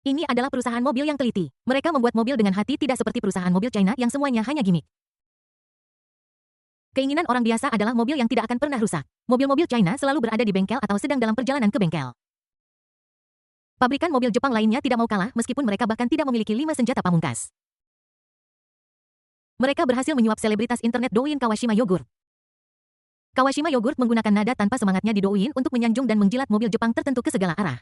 Ini adalah perusahaan mobil yang teliti. Mereka membuat mobil dengan hati, tidak seperti perusahaan mobil China yang semuanya hanya gimmick. Keinginan orang biasa adalah mobil yang tidak akan pernah rusak. Mobil-mobil China selalu berada di bengkel atau sedang dalam perjalanan ke bengkel. Pabrikan mobil Jepang lainnya tidak mau kalah meskipun mereka bahkan tidak memiliki 5 senjata pamungkas. Mereka berhasil menyuap selebritas internet Douyin Kawashima Yogurt. Kawashima Yogurt menggunakan nada tanpa semangatnya di Douyin untuk menyanjung dan menjilat mobil Jepang tertentu ke segala arah.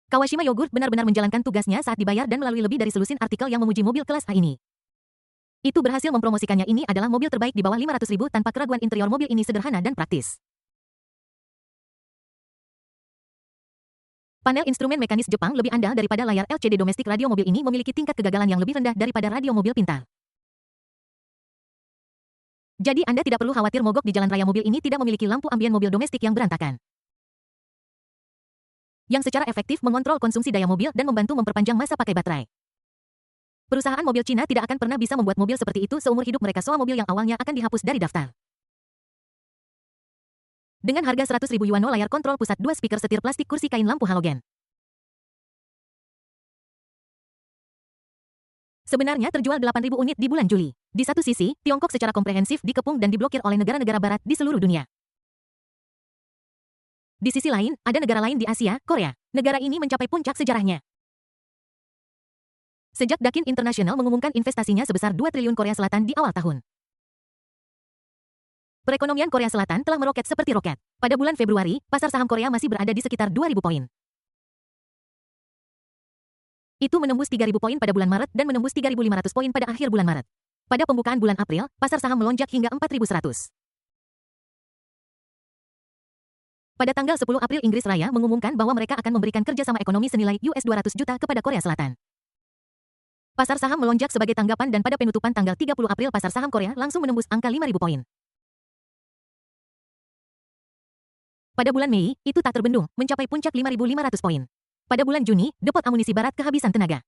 Kawashima Yogurt benar-benar menjalankan tugasnya saat dibayar dan melalui lebih dari selusin artikel yang memuji mobil kelas A ini. Itu berhasil mempromosikannya ini adalah mobil terbaik di bawah 500.000 tanpa keraguan. Interior mobil ini sederhana dan praktis. Panel instrumen mekanis Jepang lebih andal daripada layar LCD domestik. Radio mobil ini memiliki tingkat kegagalan yang lebih rendah daripada radio mobil pintar. Jadi Anda tidak perlu khawatir mogok di jalan raya. Mobil ini tidak memiliki lampu ambien mobil domestik yang berantakan, yang secara efektif mengontrol konsumsi daya mobil dan membantu memperpanjang masa pakai baterai. Perusahaan mobil Cina tidak akan pernah bisa membuat mobil seperti itu seumur hidup mereka. Semua mobil yang awalnya akan dihapus dari daftar. Dengan harga 100.000 yuan, layar kontrol pusat, 2 speaker setir plastik, kursi kain, lampu halogen. Sebenarnya terjual 8.000 unit di bulan Juli. Di satu sisi, Tiongkok secara komprehensif dikepung dan diblokir oleh negara-negara barat di seluruh dunia. Di sisi lain, ada negara lain di Asia, Korea. Negara ini mencapai puncak sejarahnya. Sejak Dakin International mengumumkan investasinya sebesar 2 triliun Korea Selatan di awal tahun. Perekonomian Korea Selatan telah meroket seperti roket. Pada bulan Februari, pasar saham Korea masih berada di sekitar 2.000 poin. Itu menembus 3.000 poin pada bulan Maret dan menembus 3.500 poin pada akhir bulan Maret. Pada pembukaan bulan April, pasar saham melonjak hingga 4.100. Pada tanggal 10 April, Inggris Raya mengumumkan bahwa mereka akan memberikan kerjasama ekonomi senilai US 200 juta kepada Korea Selatan. Pasar saham melonjak sebagai tanggapan dan pada penutupan tanggal 30 April pasar saham Korea langsung menembus angka 5.000 poin. Pada bulan Mei, itu tak terbendung, mencapai puncak 5.500 poin. Pada bulan Juni, depot amunisi barat kehabisan tenaga.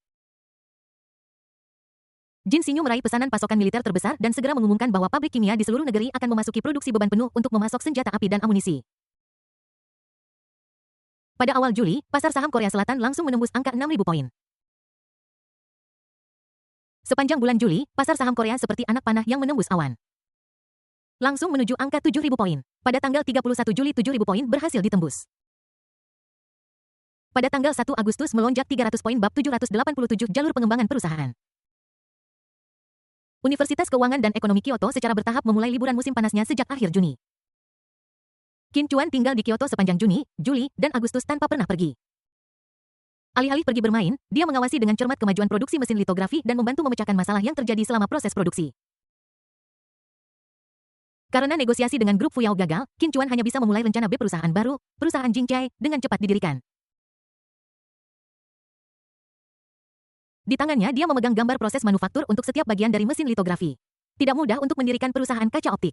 Jin Sinyu meraih pesanan pasokan militer terbesar dan segera mengumumkan bahwa pabrik kimia di seluruh negeri akan memasuki produksi beban penuh untuk memasok senjata api dan amunisi. Pada awal Juli, pasar saham Korea Selatan langsung menembus angka 6.000 poin. Sepanjang bulan Juli, pasar saham Korea seperti anak panah yang menembus awan. Langsung menuju angka 7.000 poin. Pada tanggal 31 Juli 7.000 poin berhasil ditembus. Pada tanggal 1 Agustus melonjak 300 poin bab 787 jalur pengembangan perusahaan. Universitas Keuangan dan Ekonomi Kyoto secara bertahap memulai liburan musim panasnya sejak akhir Juni. Kim Chuan tinggal di Kyoto sepanjang Juni, Juli, dan Agustus tanpa pernah pergi. Alih-alih pergi bermain, dia mengawasi dengan cermat kemajuan produksi mesin litografi dan membantu memecahkan masalah yang terjadi selama proses produksi. Karena negosiasi dengan grup Fuyao gagal, Qin Chuan hanya bisa memulai rencana B perusahaan baru, perusahaan Jinchai, dengan cepat didirikan. Di tangannya dia memegang gambar proses manufaktur untuk setiap bagian dari mesin litografi. Tidak mudah untuk mendirikan perusahaan kaca optik.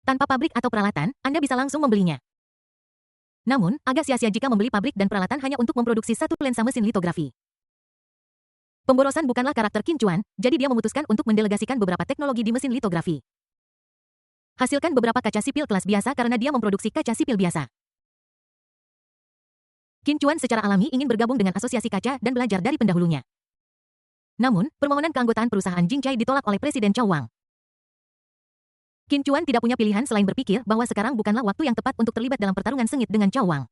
Tanpa pabrik atau peralatan, Anda bisa langsung membelinya. Namun, agak sia-sia jika membeli pabrik dan peralatan hanya untuk memproduksi satu lensa mesin litografi. Pemborosan bukanlah karakter Qin Chuan, jadi dia memutuskan untuk mendelegasikan beberapa teknologi di mesin litografi. Hasilkan beberapa kaca sipil kelas biasa karena dia memproduksi kaca sipil biasa. Qin Chuan secara alami ingin bergabung dengan asosiasi kaca dan belajar dari pendahulunya. Namun, permohonan keanggotaan perusahaan Jinchai ditolak oleh Presiden Cao Wang. Qin Chuan tidak punya pilihan selain berpikir bahwa sekarang bukanlah waktu yang tepat untuk terlibat dalam pertarungan sengit dengan Cao Wang.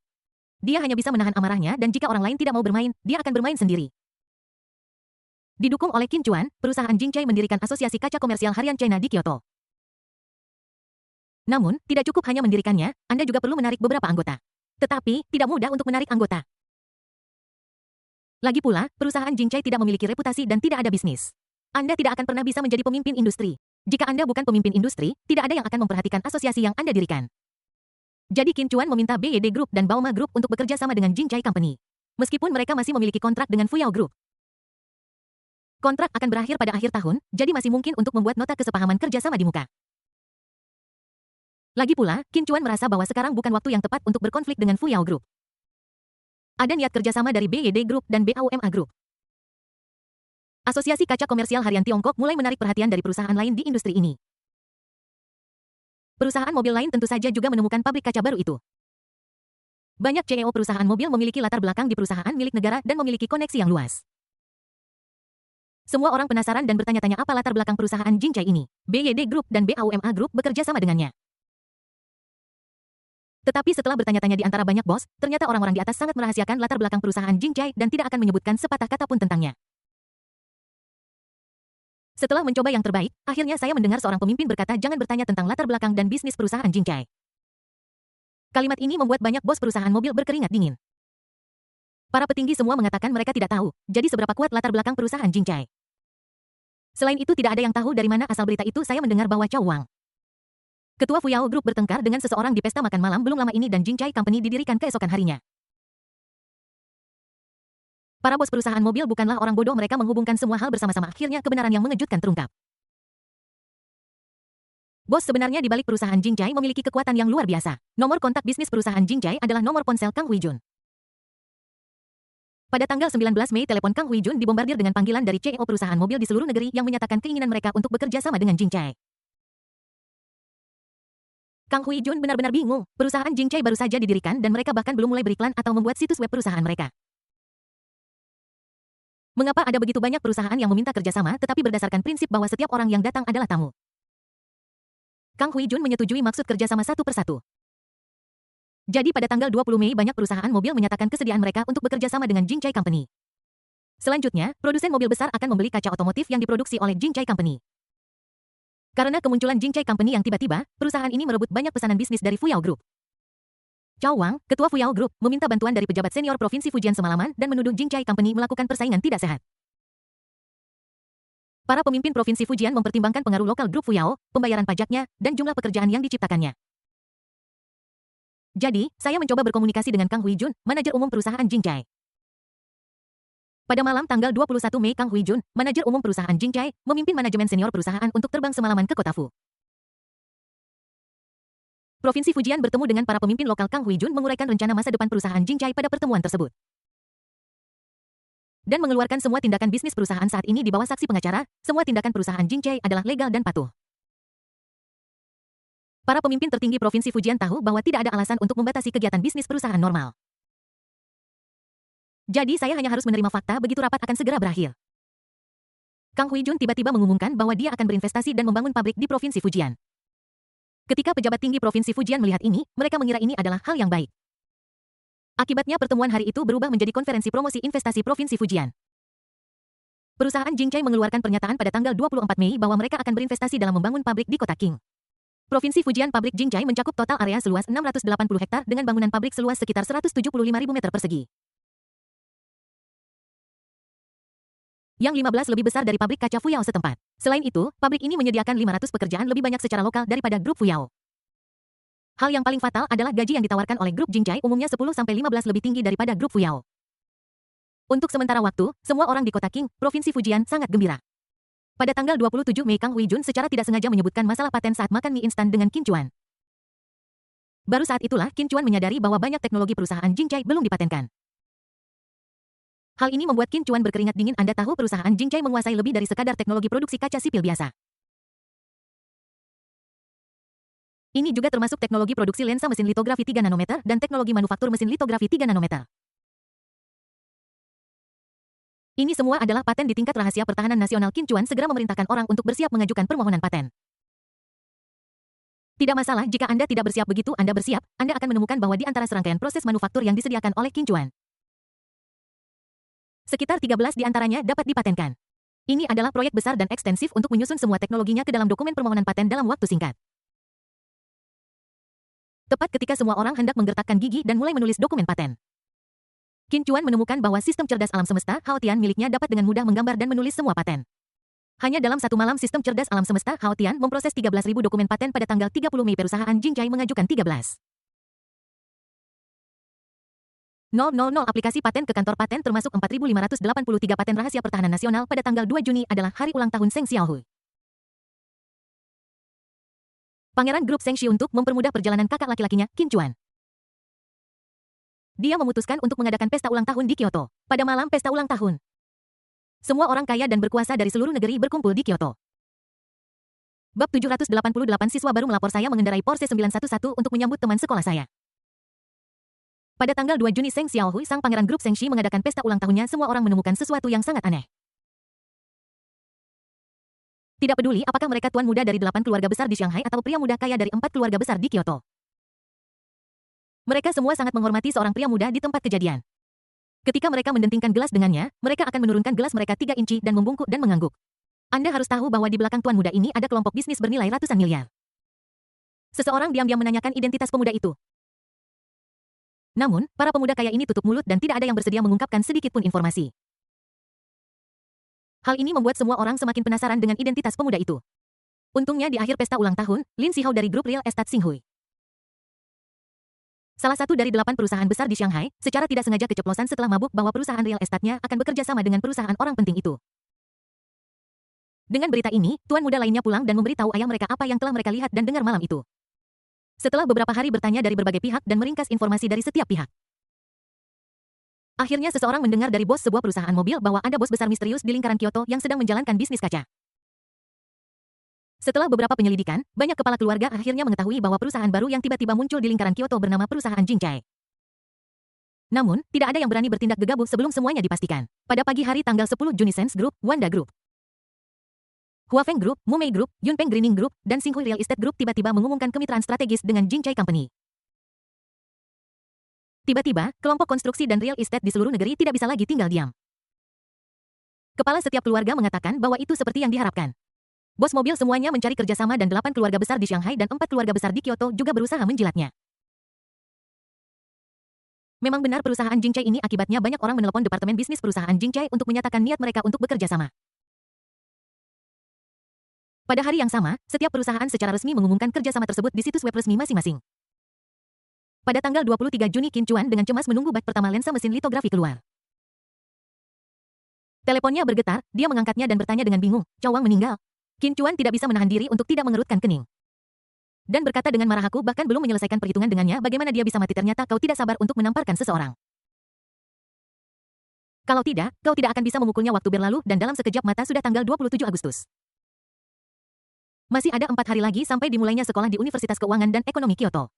Dia hanya bisa menahan amarahnya dan jika orang lain tidak mau bermain, dia akan bermain sendiri. Didukung oleh Qin Chuan, perusahaan Jinchai mendirikan Asosiasi Kaca Komersial Harian China di Kyoto. Namun, tidak cukup hanya mendirikannya, Anda juga perlu menarik beberapa anggota. Tetapi, tidak mudah untuk menarik anggota. Lagi pula, perusahaan Jinchai tidak memiliki reputasi dan tidak ada bisnis. Anda tidak akan pernah bisa menjadi pemimpin industri. Jika Anda bukan pemimpin industri, tidak ada yang akan memperhatikan asosiasi yang Anda dirikan. Jadi Qin Chuan meminta BYD Group dan Bauma Group untuk bekerja sama dengan Jinchai Company. Meskipun mereka masih memiliki kontrak dengan Fuyao Group. Kontrak akan berakhir pada akhir tahun, jadi masih mungkin untuk membuat nota kesepahaman kerjasama di muka. Lagi pula, Qin Chuan merasa bahwa sekarang bukan waktu yang tepat untuk berkonflik dengan Fuyao Group. Ada niat kerjasama dari BYD Group dan BAUMA Group. Asosiasi Kaca Komersial Harian Tiongkok mulai menarik perhatian dari perusahaan lain di industri ini. Perusahaan mobil lain tentu saja juga menemukan pabrik kaca baru itu. Banyak CEO perusahaan mobil memiliki latar belakang di perusahaan milik negara dan memiliki koneksi yang luas. Semua orang penasaran dan bertanya-tanya apa latar belakang perusahaan Jinchai ini. BYD Group dan BAUMA Group bekerja sama dengannya. Tetapi setelah bertanya-tanya di antara banyak bos, ternyata orang-orang di atas sangat merahasiakan latar belakang perusahaan Jinchai dan tidak akan menyebutkan sepatah kata pun tentangnya. Setelah mencoba yang terbaik, akhirnya saya mendengar seorang pemimpin berkata jangan bertanya tentang latar belakang dan bisnis perusahaan Jinchai. Kalimat ini membuat banyak bos perusahaan mobil berkeringat dingin. Para petinggi semua mengatakan mereka tidak tahu, jadi seberapa kuat latar belakang perusahaan Jinchai. Selain itu tidak ada yang tahu dari mana asal berita itu. Saya mendengar bahwa Cao Wang, ketua Fuyao Group, bertengkar dengan seseorang di pesta makan malam belum lama ini dan Jinchai Company didirikan keesokan harinya. Para bos perusahaan mobil bukanlah orang bodoh, mereka menghubungkan semua hal bersama-sama. Akhirnya kebenaran yang mengejutkan terungkap. Bos sebenarnya di balik perusahaan Jinchai memiliki kekuatan yang luar biasa. Nomor kontak bisnis perusahaan Jinchai adalah nomor ponsel Kang Huijun. Pada tanggal 19 Mei, telepon Kang Huijun dibombardir dengan panggilan dari CEO perusahaan mobil di seluruh negeri yang menyatakan keinginan mereka untuk bekerja sama dengan Jinchai. Kang Huijun benar-benar bingung. Perusahaan Jinchai baru saja didirikan dan mereka bahkan belum mulai beriklan atau membuat situs web perusahaan mereka. Mengapa ada begitu banyak perusahaan yang meminta kerjasama tetapi berdasarkan prinsip bahwa setiap orang yang datang adalah tamu? Kang Huijun menyetujui maksud kerjasama satu persatu. Jadi pada tanggal 20 Mei banyak perusahaan mobil menyatakan kesediaan mereka untuk bekerja sama dengan Jinchai Company. Selanjutnya, produsen mobil besar akan membeli kaca otomotif yang diproduksi oleh Jinchai Company. Karena kemunculan Jinchai Company yang tiba-tiba, perusahaan ini merebut banyak pesanan bisnis dari Fuyao Group. Cao Wang, ketua Fuyao Group, meminta bantuan dari pejabat senior Provinsi Fujian semalaman dan menuduh Jinchai Company melakukan persaingan tidak sehat. Para pemimpin Provinsi Fujian mempertimbangkan pengaruh lokal grup Fuyao, pembayaran pajaknya, dan jumlah pekerjaan yang diciptakannya. Jadi, saya mencoba berkomunikasi dengan Kang Huijun, manajer umum perusahaan Jinchai. Pada malam tanggal 21 Mei, Kang Huijun, manajer umum perusahaan Jinchai, memimpin manajemen senior perusahaan untuk terbang semalaman ke kota Fu. Provinsi Fujian bertemu dengan para pemimpin lokal. Kang Huijun menguraikan rencana masa depan perusahaan Jinchai pada pertemuan tersebut. Dan mengeluarkan semua tindakan bisnis perusahaan saat ini di bawah saksi pengacara, semua tindakan perusahaan Jinchai adalah legal dan patuh. Para pemimpin tertinggi Provinsi Fujian tahu bahwa tidak ada alasan untuk membatasi kegiatan bisnis perusahaan normal. Jadi saya hanya harus menerima fakta begitu rapat akan segera berakhir. Kang Huijun tiba-tiba mengumumkan bahwa dia akan berinvestasi dan membangun pabrik di Provinsi Fujian. Ketika pejabat tinggi Provinsi Fujian melihat ini, mereka mengira ini adalah hal yang baik. Akibatnya pertemuan hari itu berubah menjadi konferensi promosi investasi Provinsi Fujian. Perusahaan Jinchai mengeluarkan pernyataan pada tanggal 24 Mei bahwa mereka akan berinvestasi dalam membangun pabrik di kota Qing. Provinsi Fujian pabrik Jinchai mencakup total area seluas 680 hektar dengan bangunan pabrik seluas sekitar 175.000 meter persegi. yang 15 lebih besar dari pabrik kaca Fuyao setempat. Selain itu, pabrik ini menyediakan 500 pekerjaan lebih banyak secara lokal daripada grup Fuyao. Hal yang paling fatal adalah gaji yang ditawarkan oleh grup Jinchai umumnya 10-15 lebih tinggi daripada grup Fuyao. Untuk sementara waktu, semua orang di kota Qing, Provinsi Fujian sangat gembira. Pada tanggal 27 Mei Kang Huijun secara tidak sengaja menyebutkan masalah paten saat makan mie instan dengan Qin Chuan. Baru saat itulah Qin Chuan menyadari bahwa banyak teknologi perusahaan Jinchai belum dipatenkan. Hal ini membuat Qin Chuan berkeringat dingin. Anda tahu perusahaan Jinchai menguasai lebih dari sekadar teknologi produksi kaca sipil biasa. Ini juga termasuk teknologi produksi lensa mesin litografi 3 nanometer dan teknologi manufaktur mesin litografi 3 nanometer. Ini semua adalah paten di tingkat rahasia pertahanan nasional. Qin Chuan segera memerintahkan orang untuk bersiap mengajukan permohonan paten. Tidak masalah jika Anda tidak bersiap. Begitu Anda bersiap, Anda akan menemukan bahwa di antara serangkaian proses manufaktur yang disediakan oleh Qin Chuan, sekitar 13 di antaranya dapat dipatenkan. Ini adalah proyek besar dan ekstensif untuk menyusun semua teknologinya ke dalam dokumen permohonan paten dalam waktu singkat. Tepat ketika semua orang hendak menggertakkan gigi dan mulai menulis dokumen paten, Qin Chuan menemukan bahwa sistem cerdas alam semesta Haotian miliknya dapat dengan mudah menggambar dan menulis semua paten. Hanya dalam satu malam sistem cerdas alam semesta Haotian memproses 13.000 dokumen paten. Pada tanggal 30 Mei perusahaan Jinchai mengajukan 13.000 aplikasi paten ke kantor paten termasuk 4.583 paten rahasia pertahanan nasional. Pada tanggal 2 Juni adalah hari ulang tahun Zheng Xiaohui, pangeran grup Zheng Shi, untuk mempermudah perjalanan kakak laki-lakinya, Qin Chuan. Dia memutuskan untuk mengadakan pesta ulang tahun di Kyoto. Pada malam pesta ulang tahun, semua orang kaya dan berkuasa dari seluruh negeri berkumpul di Kyoto. Bab 788 siswa baru melapor saya mengendarai Porsche 911 untuk menyambut teman sekolah saya. Pada tanggal 2 Juni Zheng Xiaohui, sang pangeran grup Zheng Shi, mengadakan pesta ulang tahunnya. Semua orang menemukan sesuatu yang sangat aneh. Tidak peduli apakah mereka tuan muda dari 8 keluarga besar di Shanghai atau pria muda kaya dari 4 keluarga besar di Kyoto. Mereka semua sangat menghormati seorang pria muda di tempat kejadian. Ketika mereka mendentingkan gelas dengannya, mereka akan menurunkan gelas mereka 3 inci dan membungkuk dan mengangguk. Anda harus tahu bahwa di belakang tuan muda ini ada kelompok bisnis bernilai ratusan miliar. Seseorang diam-diam menanyakan identitas pemuda itu. Namun, para pemuda kaya ini tutup mulut dan tidak ada yang bersedia mengungkapkan sedikit pun informasi. Hal ini membuat semua orang semakin penasaran dengan identitas pemuda itu. Untungnya di akhir pesta ulang tahun, Lin Xihao dari grup Real Estate Xinghui, salah satu dari 8 perusahaan besar di Shanghai, secara tidak sengaja keceplosan setelah mabuk bahwa perusahaan real estate-nya akan bekerja sama dengan perusahaan orang penting itu. Dengan berita ini, tuan muda lainnya pulang dan memberitahu ayah mereka apa yang telah mereka lihat dan dengar malam itu. Setelah beberapa hari bertanya dari berbagai pihak dan meringkas informasi dari setiap pihak, akhirnya seseorang mendengar dari bos sebuah perusahaan mobil bahwa ada bos besar misterius di lingkaran Kyoto yang sedang menjalankan bisnis kaca. Setelah beberapa penyelidikan, banyak kepala keluarga akhirnya mengetahui bahwa perusahaan baru yang tiba-tiba muncul di lingkaran Kyoto bernama perusahaan Jinchai. Namun, tidak ada yang berani bertindak gegabah sebelum semuanya dipastikan. Pada pagi hari tanggal 10 Juni, Sense Group, Wanda Group, Huafeng Group, Mumei Group, Yunpeng Greening Group, dan Xinghui Real Estate Group tiba-tiba mengumumkan kemitraan strategis dengan Jinchai Company. Tiba-tiba, kelompok konstruksi dan real estate di seluruh negeri tidak bisa lagi tinggal diam. Kepala setiap keluarga mengatakan bahwa itu seperti yang diharapkan. Bos mobil semuanya mencari kerjasama dan 8 keluarga besar di Shanghai dan 4 keluarga besar di Kyoto juga berusaha menjilatnya. Memang benar perusahaan Jinchai ini akibatnya banyak orang menelpon departemen bisnis perusahaan Jinchai untuk menyatakan niat mereka untuk bekerja sama. Pada hari yang sama, setiap perusahaan secara resmi mengumumkan kerjasama tersebut di situs web resmi masing-masing. Pada tanggal 23 Juni, Qin Chuan dengan cemas menunggu bat pertama lensa mesin litografi keluar. Teleponnya bergetar, dia mengangkatnya dan bertanya dengan bingung, "Chow Wang meninggal?" Qin Chuan tidak bisa menahan diri untuk tidak mengerutkan kening. Dan berkata dengan marah, "Aku bahkan belum menyelesaikan perhitungan dengannya, bagaimana dia bisa mati? Ternyata kau tidak sabar untuk menamparkan seseorang. Kalau tidak, kau tidak akan bisa memukulnya." Waktu berlalu dan dalam sekejap mata sudah tanggal 27 Agustus. Masih ada 4 hari lagi sampai dimulainya sekolah di Universitas Keuangan dan Ekonomi Kyoto.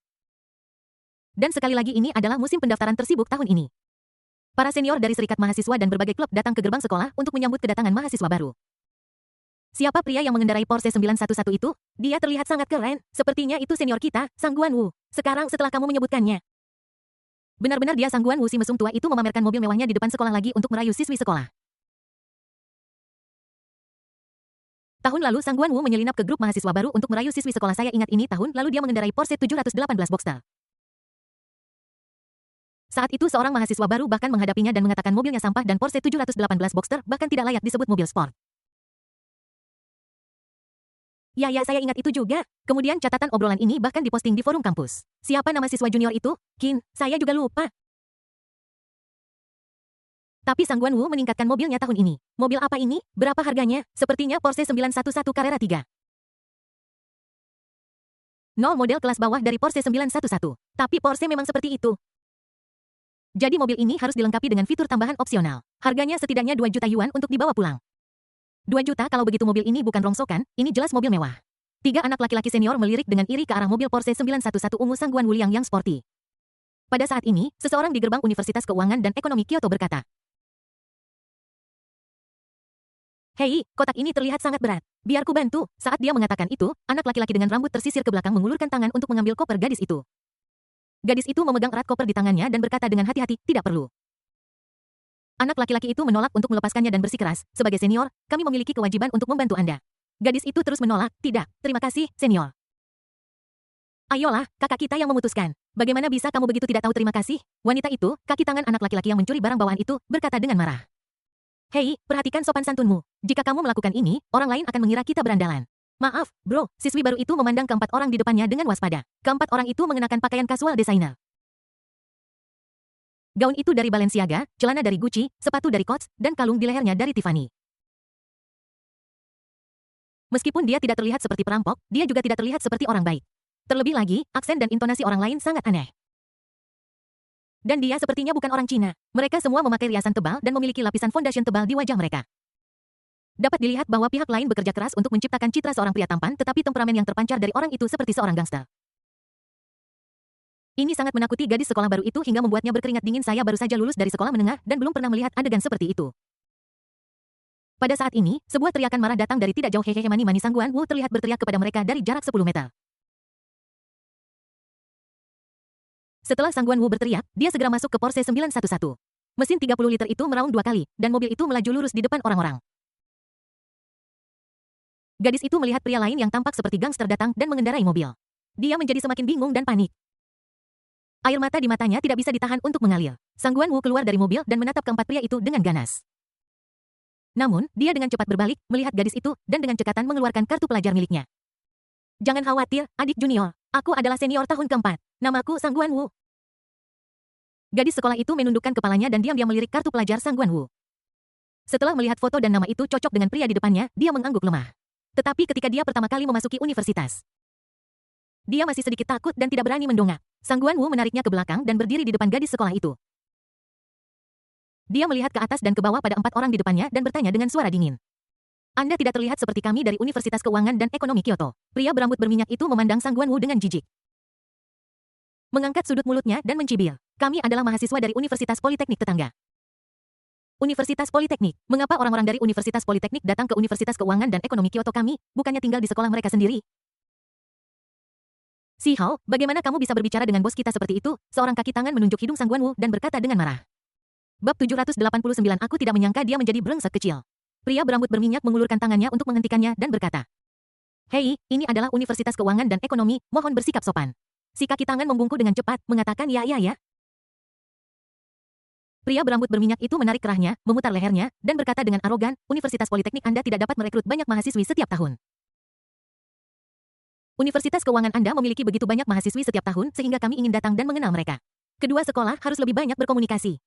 Dan sekali lagi ini adalah musim pendaftaran tersibuk tahun ini. Para senior dari serikat mahasiswa dan berbagai klub datang ke gerbang sekolah untuk menyambut kedatangan mahasiswa baru. Siapa pria yang mengendarai Porsche 911 itu? Dia terlihat sangat keren. Sepertinya itu senior kita, Sang Guanwu. Sekarang setelah kamu menyebutkannya. Benar-benar dia Sang Guanwu, si mesum tua itu memamerkan mobil mewahnya di depan sekolah lagi untuk merayu siswi sekolah. Tahun lalu Sang Guanwu menyelinap ke grup mahasiswa baru untuk merayu siswi sekolah. Saya ingat ini tahun lalu dia mengendarai Porsche 718 Boxster. Saat itu seorang mahasiswa baru bahkan menghadapinya dan mengatakan mobilnya sampah dan Porsche 718 Boxster bahkan tidak layak disebut mobil sport. Ya, saya ingat itu juga. Kemudian catatan obrolan ini bahkan diposting di forum kampus. Siapa nama siswa junior itu? Qin, saya juga lupa. Tapi Sang Guanwu meningkatkan mobilnya tahun ini. Mobil apa ini? Berapa harganya? Sepertinya Porsche 911 Carrera 3. 0 model kelas bawah dari Porsche 911. Tapi Porsche memang seperti itu. Jadi mobil ini harus dilengkapi dengan fitur tambahan opsional. Harganya setidaknya 2 juta yuan untuk dibawa pulang. 2 juta kalau begitu mobil ini bukan rongsokan, ini jelas mobil mewah. 3 anak laki-laki senior melirik dengan iri ke arah mobil Porsche 911 ungu Sang Guanwu yang sporty. Pada saat ini, seseorang di gerbang Universitas Keuangan dan Ekonomi Kyoto berkata, "Hei, kotak ini terlihat sangat berat. Biar ku bantu." Saat dia mengatakan itu, anak laki-laki dengan rambut tersisir ke belakang mengulurkan tangan untuk mengambil koper gadis itu. Gadis itu memegang erat koper di tangannya dan berkata dengan hati-hati, "Tidak perlu." Anak laki-laki itu menolak untuk melepaskannya dan bersikeras, "Sebagai senior, kami memiliki kewajiban untuk membantu Anda." Gadis itu terus menolak, "Tidak, terima kasih, senior. Ayolah, kakak kita yang memutuskan. Bagaimana bisa kamu begitu tidak tahu terima kasih?" Wanita itu, kaki tangan anak laki-laki yang mencuri barang bawaan itu, berkata dengan marah. "Hei, perhatikan sopan santunmu. Jika kamu melakukan ini, orang lain akan mengira kita berandalan." "Maaf, bro." Siswi baru itu memandang keempat orang di depannya dengan waspada. Keempat orang itu mengenakan pakaian kasual desainer. Gaun itu dari Balenciaga, celana dari Gucci, sepatu dari Coach, dan kalung di lehernya dari Tiffany. Meskipun dia tidak terlihat seperti perampok, dia juga tidak terlihat seperti orang baik. Terlebih lagi, aksen dan intonasi orang lain sangat aneh. Dan dia sepertinya bukan orang Cina. Mereka semua memakai riasan tebal dan memiliki lapisan fondasi tebal di wajah mereka. Dapat dilihat bahwa pihak lain bekerja keras untuk menciptakan citra seorang pria tampan, tetapi temperamen yang terpancar dari orang itu seperti seorang gangster. Ini sangat menakuti gadis sekolah baru itu hingga membuatnya berkeringat dingin. Saya baru saja lulus dari sekolah menengah dan belum pernah melihat adegan seperti itu. Pada saat ini, sebuah teriakan marah datang dari tidak jauh. "Hehehe, mani Sang Guanwu terlihat berteriak kepada mereka dari jarak 10 meter. Setelah Sang Guanwu berteriak, dia segera masuk ke Porsche 911. Mesin 30 liter itu meraung 2 kali, dan mobil itu melaju lurus di depan orang-orang. Gadis itu melihat pria lain yang tampak seperti gangster datang dan mengendarai mobil. Dia menjadi semakin bingung dan panik. Air mata di matanya tidak bisa ditahan untuk mengalir. Sang Guanwu keluar dari mobil dan menatap keempat pria itu dengan ganas. Namun, dia dengan cepat berbalik, melihat gadis itu, dan dengan cekatan mengeluarkan kartu pelajar miliknya. "Jangan khawatir, adik junior. Aku adalah senior tahun keempat. Namaku Sang Guanwu." Gadis sekolah itu menundukkan kepalanya dan diam-diam melirik kartu pelajar Sang Guanwu. Setelah melihat foto dan nama itu cocok dengan pria di depannya, dia mengangguk lemah. Tetapi ketika dia pertama kali memasuki universitas, dia masih sedikit takut dan tidak berani mendongak. Sang Guanwu menariknya ke belakang dan berdiri di depan gadis sekolah itu. Dia melihat ke atas dan ke bawah pada 4 orang di depannya dan bertanya dengan suara dingin. "Anda tidak terlihat seperti kami dari Universitas Keuangan dan Ekonomi Kyoto." Pria berambut berminyak itu memandang Sang Guanwu dengan jijik. Mengangkat sudut mulutnya dan mencibir. "Kami adalah mahasiswa dari Universitas Politeknik tetangga." "Universitas Politeknik? Mengapa orang-orang dari Universitas Politeknik datang ke Universitas Keuangan dan Ekonomi Kyoto kami, bukannya tinggal di sekolah mereka sendiri?" "Si Hao, bagaimana kamu bisa berbicara dengan bos kita seperti itu?" Seorang kaki tangan menunjuk hidung Sang Guanwu dan berkata dengan marah. Bab 789. Aku tidak menyangka dia menjadi brengsek kecil. Pria berambut berminyak mengulurkan tangannya untuk menghentikannya dan berkata, "Hei, ini adalah Universitas Keuangan dan Ekonomi, mohon bersikap sopan." Si kaki tangan membungkuk dengan cepat, mengatakan ya. Pria berambut berminyak itu menarik kerahnya, memutar lehernya, dan berkata dengan arogan, "Universitas Politeknik Anda tidak dapat merekrut banyak mahasiswi setiap tahun. Universitas Keuangan Anda memiliki begitu banyak mahasiswi setiap tahun sehingga kami ingin datang dan mengenal mereka. Kedua sekolah harus lebih banyak berkomunikasi."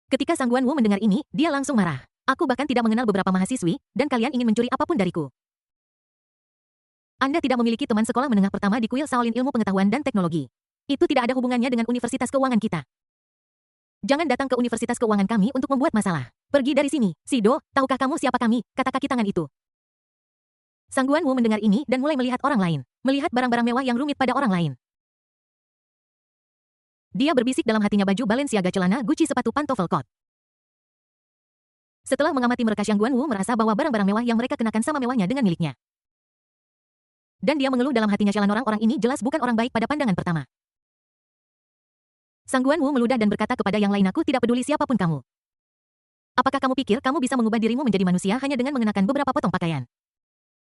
Ketika Sang Guanwu mendengar ini, dia langsung marah. "Aku bahkan tidak mengenal beberapa mahasiswi, dan kalian ingin mencuri apapun dariku. Anda tidak memiliki teman sekolah menengah pertama di kuil Shaolin Ilmu Pengetahuan dan Teknologi. Itu tidak ada hubungannya dengan Universitas Keuangan kita. Jangan datang ke Universitas Keuangan kami untuk membuat masalah. Pergi dari sini." "Sido, tahukah kamu siapa kami?" kata kaki tangan itu. Sang Guanwu mendengar ini dan mulai melihat orang lain. Melihat barang-barang mewah yang rumit pada orang lain. Dia berbisik dalam hatinya, baju Balenciaga, celana Gucci, sepatu pantofel coat. Setelah mengamati mereka, Sang Guanwu merasa bahwa barang-barang mewah yang mereka kenakan sama mewahnya dengan miliknya. Dan dia mengeluh dalam hatinya, "Jalan orang-orang ini jelas bukan orang baik pada pandangan pertama." Sang Guanwu meludah dan berkata kepada yang lain, "Aku tidak peduli siapapun kamu. Apakah kamu pikir kamu bisa mengubah dirimu menjadi manusia hanya dengan mengenakan beberapa potong pakaian?"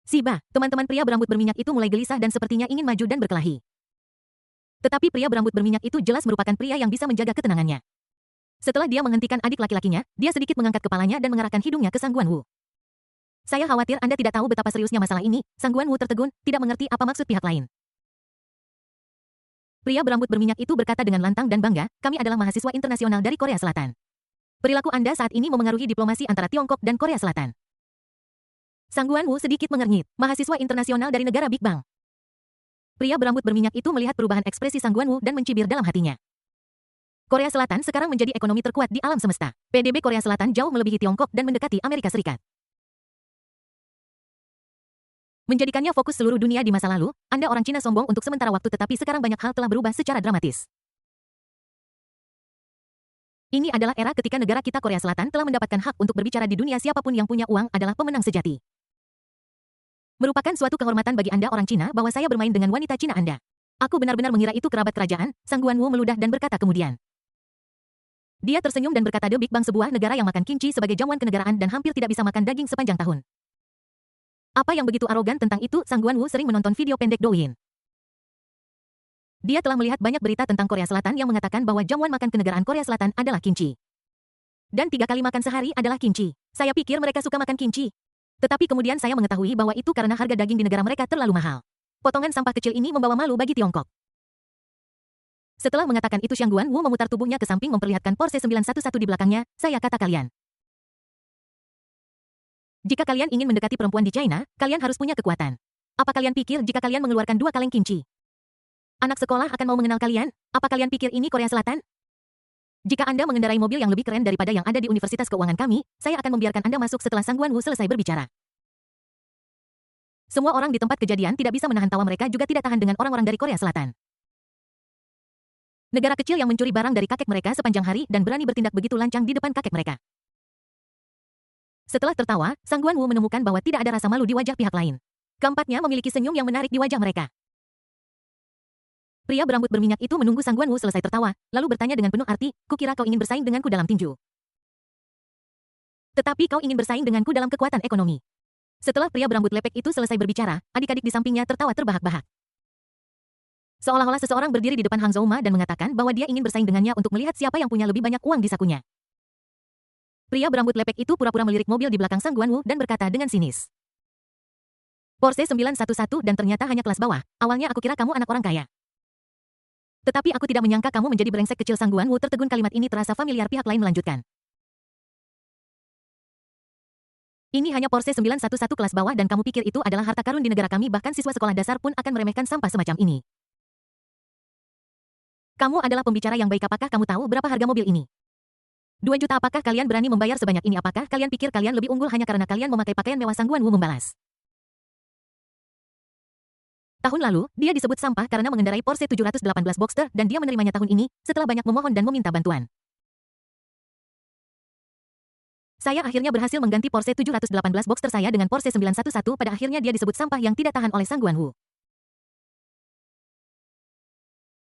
"Siba." Teman-teman pria berambut berminyak itu mulai gelisah dan sepertinya ingin maju dan berkelahi. Tetapi pria berambut berminyak itu jelas merupakan pria yang bisa menjaga ketenangannya. Setelah dia menghentikan adik laki-lakinya, dia sedikit mengangkat kepalanya dan mengarahkan hidungnya ke Sang Guanwu. Saya khawatir Anda tidak tahu betapa seriusnya masalah ini. Sang Guanwu tertegun, tidak mengerti apa maksud pihak lain. Pria berambut berminyak itu berkata dengan lantang dan bangga, kami adalah mahasiswa internasional dari Korea Selatan. Perilaku Anda saat ini memengaruhi diplomasi antara Tiongkok dan Korea Selatan. Sang Guanwu sedikit mengernyit, mahasiswa internasional dari negara Big Bang. Pria berambut berminyak itu melihat perubahan ekspresi Sang Guanwu dan mencibir dalam hatinya. Korea Selatan sekarang menjadi ekonomi terkuat di alam semesta. PDB Korea Selatan jauh melebihi Tiongkok dan mendekati Amerika Serikat. Menjadikannya fokus seluruh dunia di masa lalu, Anda orang Cina sombong untuk sementara waktu tetapi sekarang banyak hal telah berubah secara dramatis. Ini adalah era ketika negara kita Korea Selatan telah mendapatkan hak untuk berbicara di dunia. Siapapun yang punya uang adalah pemenang sejati. Merupakan suatu kehormatan bagi Anda orang Cina bahwa saya bermain dengan wanita Cina Anda. Aku benar-benar mengira itu kerabat kerajaan. Sang Guanwu meludah dan berkata kemudian. Dia tersenyum dan berkata The Big Bang sebuah negara yang makan kimchi sebagai jamuan kenegaraan dan hampir tidak bisa makan daging sepanjang tahun. Apa yang begitu arogan tentang itu? Sang Guanwu sering menonton video pendek Douyin. Dia telah melihat banyak berita tentang Korea Selatan yang mengatakan bahwa jamuan makan kenegaraan Korea Selatan adalah kimchi. Dan 3 kali makan sehari adalah kimchi. Saya pikir mereka suka makan kimchi. Tetapi kemudian saya mengetahui bahwa itu karena harga daging di negara mereka terlalu mahal. Potongan sampah kecil ini membawa malu bagi Tiongkok. Setelah mengatakan itu Sang Guanwu memutar tubuhnya ke samping memperlihatkan Porsche 911 di belakangnya, saya kata kalian. Jika kalian ingin mendekati perempuan di China, kalian harus punya kekuatan. Apa kalian pikir jika kalian mengeluarkan 2 kaleng kimchi? Anak sekolah akan mau mengenal kalian? Apa kalian pikir ini Korea Selatan? Jika Anda mengendarai mobil yang lebih keren daripada yang ada di Universitas Keuangan kami, saya akan membiarkan Anda masuk setelah Sang Guanwu selesai berbicara. Semua orang di tempat kejadian tidak bisa menahan tawa mereka juga tidak tahan dengan orang-orang dari Korea Selatan. Negara kecil yang mencuri barang dari kakek mereka sepanjang hari dan berani bertindak begitu lancang di depan kakek mereka. Setelah tertawa, Sang Guanwu menemukan bahwa tidak ada rasa malu di wajah pihak lain. Keempatnya memiliki senyum yang menarik di wajah mereka. Pria berambut berminyak itu menunggu Sang Guanwu selesai tertawa, lalu bertanya dengan penuh arti, kukira kau ingin bersaing denganku dalam tinju. Tetapi kau ingin bersaing denganku dalam kekuatan ekonomi. Setelah pria berambut lepek itu selesai berbicara, adik-adik di sampingnya tertawa terbahak-bahak. Seolah-olah seseorang berdiri di depan Hang Zouma dan mengatakan bahwa dia ingin bersaing dengannya untuk melihat siapa yang punya lebih banyak uang di sakunya. Pria berambut lepek itu pura-pura melirik mobil di belakang Sang Guanwu dan berkata dengan sinis. Porsche 911 dan ternyata hanya kelas bawah, awalnya aku kira kamu anak orang kaya. Tetapi aku tidak menyangka kamu menjadi brengsek kecil. Sang Guanwu tertegun, kalimat ini terasa familiar. Pihak lain melanjutkan. Ini hanya Porsche 911 kelas bawah dan kamu pikir itu adalah harta karun di negara kami, bahkan siswa sekolah dasar pun akan meremehkan sampah semacam ini. Kamu adalah pembicara yang baik. Apakah kamu tahu berapa harga mobil ini? 2 juta. Apakah kalian berani membayar sebanyak ini? Apakah kalian pikir kalian lebih unggul hanya karena kalian memakai pakaian mewah? Sang Guanwu membalas. Tahun lalu, dia disebut sampah karena mengendarai Porsche 718 Boxster dan dia menerimanya tahun ini, setelah banyak memohon dan meminta bantuan. Saya akhirnya berhasil mengganti Porsche 718 Boxster saya dengan Porsche 911. Pada akhirnya dia disebut sampah yang tidak tahan oleh Sang Guanwu.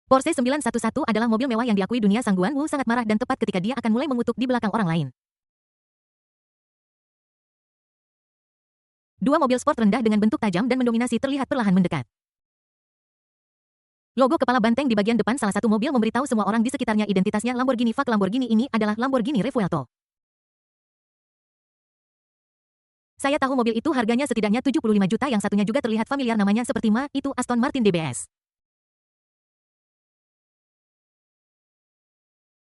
Porsche 911 adalah mobil mewah yang diakui dunia. Sang Guanwu sangat marah dan tepat ketika dia akan mulai mengutuk di belakang orang lain. 2 mobil sport rendah dengan bentuk tajam dan mendominasi terlihat perlahan mendekat. Logo kepala banteng di bagian depan salah satu mobil memberitahu semua orang di sekitarnya identitasnya Lamborghini. Fak Lamborghini ini adalah Lamborghini Revuelto. Saya tahu mobil itu harganya setidaknya 75 juta. Yang satunya juga terlihat familiar, namanya seperti Ma, itu Aston Martin DBS.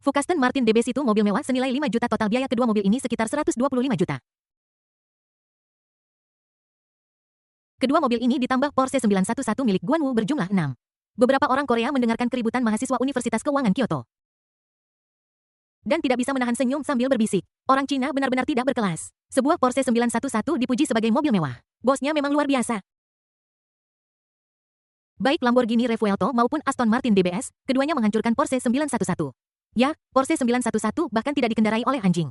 Fuk Aston Martin DBS itu mobil mewah senilai 5 juta. Total biaya kedua mobil ini sekitar 125 juta. Kedua mobil ini ditambah Porsche 911 milik Guanwu berjumlah 6. Beberapa orang Korea mendengarkan keributan mahasiswa Universitas Keuangan Kyoto. Dan tidak bisa menahan senyum sambil berbisik. Orang Cina benar-benar tidak berkelas. Sebuah Porsche 911 dipuji sebagai mobil mewah. Bosnya memang luar biasa. Baik Lamborghini Revuelto maupun Aston Martin DBS, keduanya menghancurkan Porsche 911. Ya, Porsche 911 bahkan tidak dikendarai oleh anjing.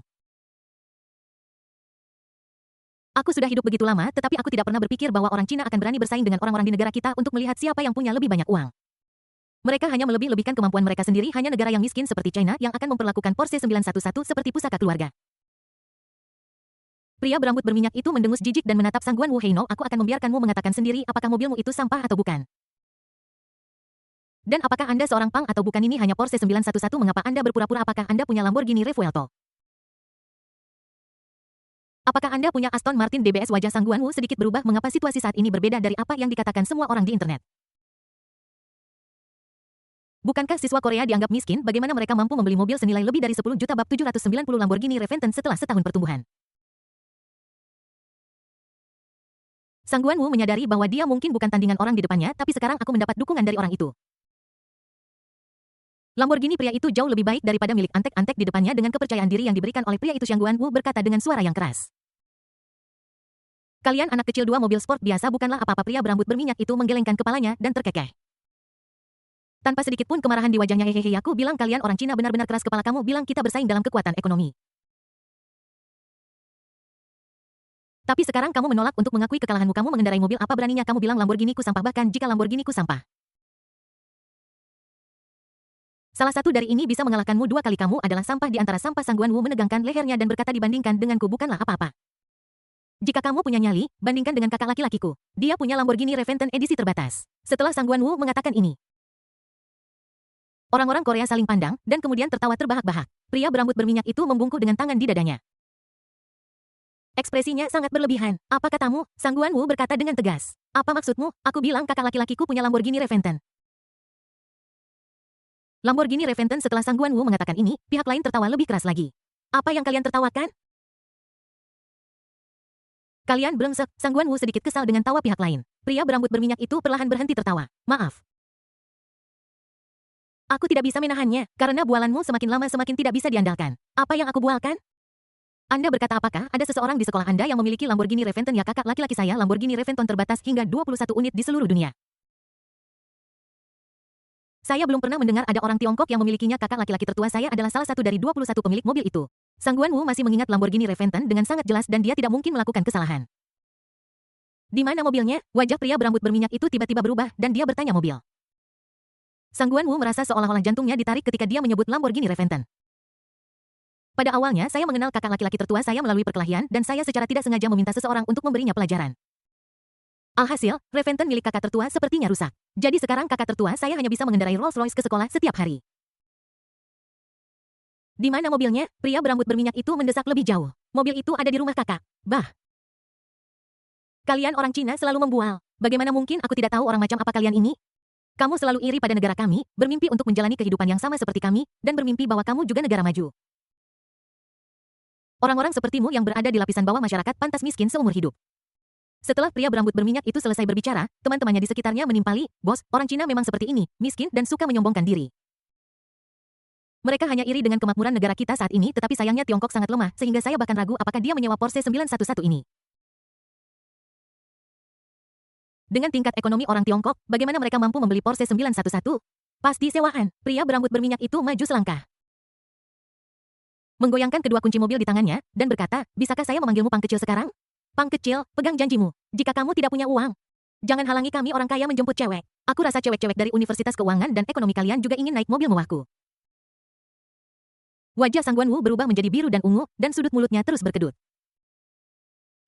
Aku sudah hidup begitu lama, tetapi aku tidak pernah berpikir bahwa orang Cina akan berani bersaing dengan orang-orang di negara kita untuk melihat siapa yang punya lebih banyak uang. Mereka hanya melebih-lebihkan kemampuan mereka sendiri. Hanya negara yang miskin seperti China yang akan memperlakukan Porsche 911 seperti pusaka keluarga. Pria berambut berminyak itu mendengus jijik dan menatap Sang Guanwu. Heino, aku akan membiarkanmu mengatakan sendiri apakah mobilmu itu sampah atau bukan. Dan apakah Anda seorang pang atau bukan, ini hanya Porsche 911, mengapa Anda berpura-pura? Apakah Anda punya Lamborghini Revuelto? Apakah Anda punya Aston Martin DBS? Wajah Sang Guanwu sedikit berubah. Mengapa situasi saat ini berbeda dari apa yang dikatakan semua orang di internet? Bukankah siswa Korea dianggap miskin? Bagaimana mereka mampu membeli mobil senilai lebih dari 10 juta? Bab 790 Lamborghini Reventon setelah setahun pertumbuhan. Sang Guanwu menyadari bahwa dia mungkin bukan tandingan orang di depannya, tapi sekarang aku mendapat dukungan dari orang itu. Lamborghini pria itu jauh lebih baik daripada milik antek-antek di depannya. Dengan kepercayaan diri yang diberikan oleh pria itu, Sang Guanwu berkata dengan suara yang keras. Kalian anak kecil, 2 mobil sport biasa bukanlah apa-apa. Pria berambut berminyak itu menggelengkan kepalanya dan terkekeh. Tanpa sedikit pun kemarahan di wajahnya. Hehehe, aku bilang kalian orang Cina benar-benar keras kepala. Kamu bilang kita bersaing dalam kekuatan ekonomi. Tapi sekarang kamu menolak untuk mengakui kekalahanmu. Kamu mengendarai mobil apa beraninya kamu bilang Lamborghini ku sampah, bahkan jika Lamborghini ku sampah. Salah satu dari ini bisa mengalahkanmu 2 kali. Kamu adalah sampah di antara sampah. Sang Guanwu menegangkan lehernya dan berkata, dibandingkan denganku bukanlah apa-apa. Jika kamu punya nyali, bandingkan dengan kakak laki-lakiku. Dia punya Lamborghini Reventon edisi terbatas. Setelah Sang Guanwu mengatakan ini, orang-orang Korea saling pandang, dan kemudian tertawa terbahak-bahak. Pria berambut berminyak itu membungkuk dengan tangan di dadanya. Ekspresinya sangat berlebihan. Apa katamu? Sang Guanwu berkata dengan tegas. Apa maksudmu? Aku bilang kakak laki-lakiku punya Lamborghini Reventon. Lamborghini Reventon. Setelah Sang Guanwu mengatakan ini, pihak lain tertawa lebih keras lagi. Apa yang kalian tertawakan? Kalian brengsek. Sang Guanwu sedikit kesal dengan tawa pihak lain. Pria berambut berminyak itu perlahan berhenti tertawa. Maaf. Aku tidak bisa menahannya, karena bualanmu semakin lama semakin tidak bisa diandalkan. Apa yang aku bualkan? Anda berkata apakah ada seseorang di sekolah Anda yang memiliki Lamborghini Reventon? Ya, kakak laki-laki saya. Lamborghini Reventon terbatas hingga 21 unit di seluruh dunia. Saya belum pernah mendengar ada orang Tiongkok yang memilikinya. Kakak laki-laki tertua saya adalah salah satu dari 21 pemilik mobil itu. Sang Guanwu masih mengingat Lamborghini Reventon dengan sangat jelas dan dia tidak mungkin melakukan kesalahan. Di mana mobilnya? Wajah pria berambut berminyak itu tiba-tiba berubah dan dia bertanya mobil. Sang Guanwu merasa seolah-olah jantungnya ditarik ketika dia menyebut Lamborghini Reventon. Pada awalnya saya mengenal kakak laki-laki tertua saya melalui perkelahian dan saya secara tidak sengaja meminta seseorang untuk memberinya pelajaran. Alhasil, Reventon milik kakak tertua sepertinya rusak. Jadi sekarang kakak tertua saya hanya bisa mengendarai Rolls-Royce ke sekolah setiap hari. Di mana mobilnya? Pria berambut berminyak itu mendesak lebih jauh. Mobil itu ada di rumah kakak. Bah. Kalian orang Cina selalu membual. Bagaimana mungkin aku tidak tahu orang macam apa kalian ini? Kamu selalu iri pada negara kami, bermimpi untuk menjalani kehidupan yang sama seperti kami, dan bermimpi bahwa kamu juga negara maju. Orang-orang sepertimu yang berada di lapisan bawah masyarakat pantas miskin seumur hidup. Setelah pria berambut berminyak itu selesai berbicara, teman-temannya di sekitarnya menimpali, bos, orang Cina memang seperti ini, miskin dan suka menyombongkan diri. Mereka hanya iri dengan kemakmuran negara kita saat ini, tetapi sayangnya Tiongkok sangat lemah, sehingga saya bahkan ragu apakah dia menyewa Porsche 911 ini. Dengan tingkat ekonomi orang Tiongkok, bagaimana mereka mampu membeli Porsche 911? Pasti sewaan. Pria berambut berminyak itu maju selangkah, menggoyangkan kedua kunci mobil di tangannya, dan berkata, bisakah saya memanggilmu pang kecil sekarang? Pang kecil, pegang janjimu. Jika kamu tidak punya uang, jangan halangi kami orang kaya menjemput cewek. Aku rasa cewek-cewek dari Universitas Keuangan dan Ekonomi kalian juga ingin naik mobil mewahku. Wajah Sang Guanwu berubah menjadi biru dan ungu, dan sudut mulutnya terus berkedut.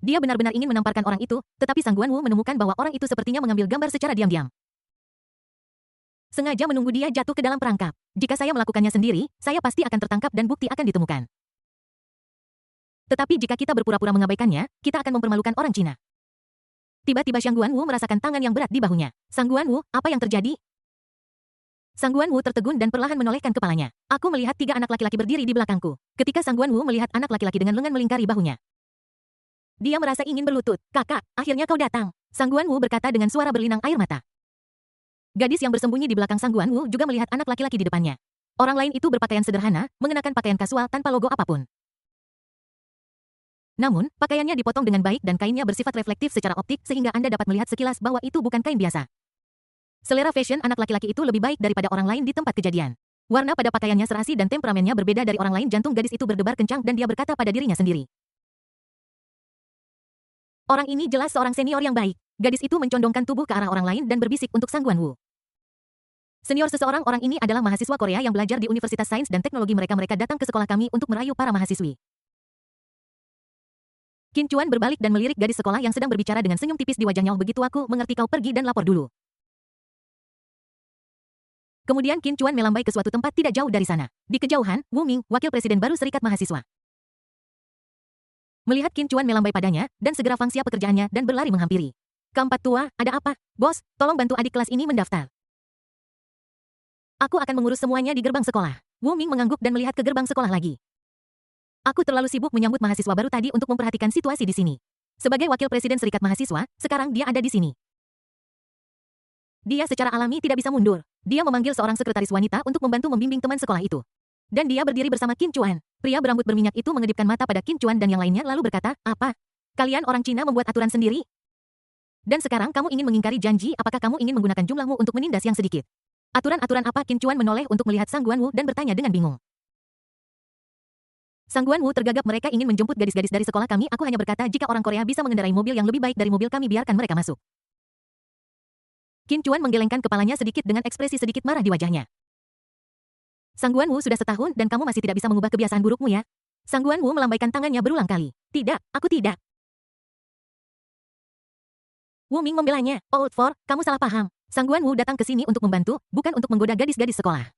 Dia benar-benar ingin menamparkan orang itu, tetapi Sang Guanwu menemukan bahwa orang itu sepertinya mengambil gambar secara diam-diam. Sengaja menunggu dia jatuh ke dalam perangkap. Jika saya melakukannya sendiri, saya pasti akan tertangkap dan bukti akan ditemukan. Tetapi jika kita berpura-pura mengabaikannya, kita akan mempermalukan orang Cina. Tiba-tiba Sang Guanwu merasakan tangan yang berat di bahunya. Sang Guanwu, apa yang terjadi? Sang Guanwu tertegun dan perlahan menolehkan kepalanya. Aku melihat 3 anak laki-laki berdiri di belakangku. Ketika Sang Guanwu melihat anak laki-laki dengan lengan melingkari bahunya, dia merasa ingin berlutut. Kakak, akhirnya kau datang. Sang Guanwu berkata dengan suara berlinang air mata. Gadis yang bersembunyi di belakang Sang Guanwu juga melihat anak laki-laki di depannya. Orang lain itu berpakaian sederhana, mengenakan pakaian kasual tanpa logo apapun. Namun, pakaiannya dipotong dengan baik dan kainnya bersifat reflektif secara optik sehingga Anda dapat melihat sekilas bahwa itu bukan kain biasa. Selera fashion anak laki-laki itu lebih baik daripada orang lain di tempat kejadian. Warna pada pakaiannya serasi dan temperamennya berbeda dari orang lain. Jantung gadis itu berdebar kencang dan dia berkata pada dirinya sendiri. Orang ini jelas seorang senior yang baik. Gadis itu mencondongkan tubuh ke arah orang lain dan berbisik untuk Sang Guanwu. Senior seseorang orang ini adalah mahasiswa Korea yang belajar di Universitas Sains dan Teknologi. Mereka datang ke sekolah kami untuk merayu para mahasiswi. Qin Chuan berbalik dan melirik gadis sekolah yang sedang berbicara dengan senyum tipis di wajahnya. Oh begitu, aku mengerti, kau pergi dan lapor dulu. Kemudian Qin Chuan melambai ke suatu tempat tidak jauh dari sana. Di kejauhan, Wu Ming, wakil presiden baru Serikat Mahasiswa, melihat Qin Chuan melambai padanya, dan segera fangsia pekerjaannya dan berlari menghampiri. Keempat tua, ada apa? Bos, tolong bantu adik kelas ini mendaftar. Aku akan mengurus semuanya di gerbang sekolah. Wu Ming mengangguk dan melihat ke gerbang sekolah lagi. Aku terlalu sibuk menyambut mahasiswa baru tadi untuk memperhatikan situasi di sini. Sebagai wakil presiden Serikat Mahasiswa, sekarang dia ada di sini. Dia secara alami tidak bisa mundur. Dia memanggil seorang sekretaris wanita untuk membantu membimbing teman sekolah itu. Dan dia berdiri bersama Qin Chuan. Pria berambut berminyak itu mengedipkan mata pada Qin Chuan dan yang lainnya lalu berkata, apa? Kalian orang Cina membuat aturan sendiri? Dan sekarang kamu ingin mengingkari janji, apakah kamu ingin menggunakan jumlahmu untuk menindas yang sedikit? Aturan-aturan apa? Qin Chuan menoleh untuk melihat Sang Guanwu dan bertanya dengan bingung. Sang Guanwu tergagap, mereka ingin menjemput gadis-gadis dari sekolah kami, aku hanya berkata jika orang Korea bisa mengendarai mobil yang lebih baik dari mobil kami biarkan mereka masuk. Qin Chuan menggelengkan kepalanya sedikit dengan ekspresi sedikit marah di wajahnya. Sang Guanwu sudah setahun dan kamu masih tidak bisa mengubah kebiasaan burukmu ya? Sang Guanwu melambaikan tangannya berulang kali. Tidak, aku tidak. Wu Ming membelanya. Old Four, kamu salah paham. Sang Guanwu datang ke sini untuk membantu, bukan untuk menggoda gadis-gadis sekolah.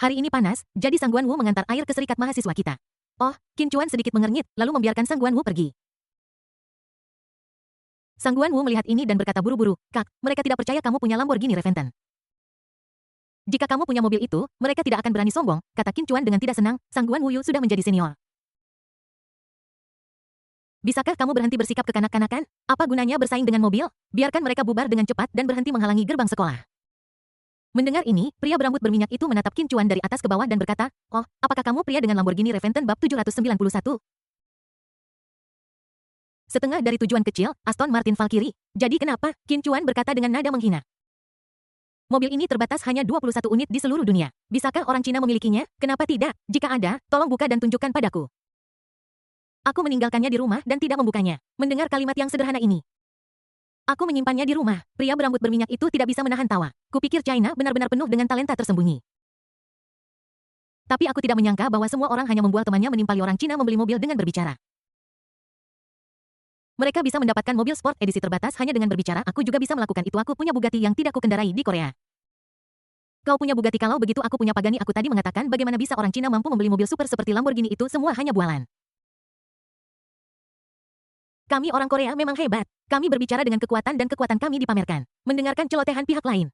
Hari ini panas, jadi Sang Guanwu mengantar air ke Serikat Mahasiswa kita. Oh, Qin Chuan sedikit mengernyit, lalu membiarkan Sang Guanwu pergi. Sang Guanwu melihat ini dan berkata buru-buru, Kak, mereka tidak percaya kamu punya Lamborghini Revenant. Jika kamu punya mobil itu, mereka tidak akan berani sombong, kata Qin Chuan dengan tidak senang, Sang Guanwu sudah menjadi senior. Bisakah kamu berhenti bersikap kekanak-kanakan? Apa gunanya bersaing dengan mobil? Biarkan mereka bubar dengan cepat dan berhenti menghalangi gerbang sekolah. Mendengar ini, pria berambut berminyak itu menatap Qin Chuan dari atas ke bawah dan berkata, oh, apakah kamu pria dengan Lamborghini Revenant bab 791? Setengah dari tujuan kecil, Aston Martin Valkyrie. Jadi kenapa? Qin Chuan berkata dengan nada menghina. Mobil ini terbatas hanya 21 unit di seluruh dunia. Bisakah orang Cina memilikinya? Kenapa tidak? Jika ada, tolong buka dan tunjukkan padaku. Aku meninggalkannya di rumah dan tidak membukanya. Mendengar kalimat yang sederhana ini. Aku menyimpannya di rumah. Pria berambut berminyak itu tidak bisa menahan tawa. Kupikir China benar-benar penuh dengan talenta tersembunyi. Tapi aku tidak menyangka bahwa semua orang hanya membual temannya menimpali orang Cina membeli mobil dengan berbicara. Mereka bisa mendapatkan mobil sport edisi terbatas hanya dengan berbicara, aku juga bisa melakukan itu, aku punya Bugatti yang tidak kukendarai di Korea. Kau punya Bugatti, kalau begitu aku punya Pagani, aku tadi mengatakan bagaimana bisa orang Cina mampu membeli mobil super seperti Lamborghini, itu semua hanya bualan. Kami orang Korea memang hebat. Kami berbicara dengan kekuatan dan kekuatan kami dipamerkan. Mendengarkan celotehan pihak lain.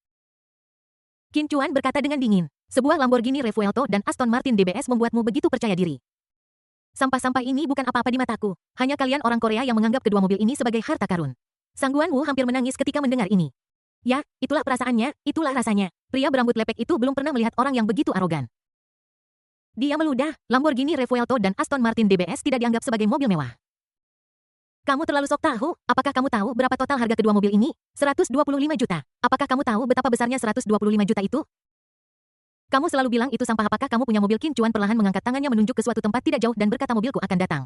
Qin Chuan berkata dengan dingin. Sebuah Lamborghini Revuelto dan Aston Martin DBS membuatmu begitu percaya diri. Sampah-sampah ini bukan apa-apa di mataku. Hanya kalian orang Korea yang menganggap kedua mobil ini sebagai harta karun. Sang Guanwu hampir menangis ketika mendengar ini. Ya, itulah perasaannya, itulah rasanya. Pria berambut lepek itu belum pernah melihat orang yang begitu arogan. Dia meludah, Lamborghini Revuelto dan Aston Martin DBS tidak dianggap sebagai mobil mewah. Kamu terlalu sok tahu. Apakah kamu tahu berapa total harga kedua mobil ini? 125 juta. Apakah kamu tahu betapa besarnya 125 juta itu? Kamu selalu bilang itu sampah. Apakah kamu punya mobil? Qin Chuan perlahan mengangkat tangannya menunjuk ke suatu tempat tidak jauh dan berkata mobilku akan datang.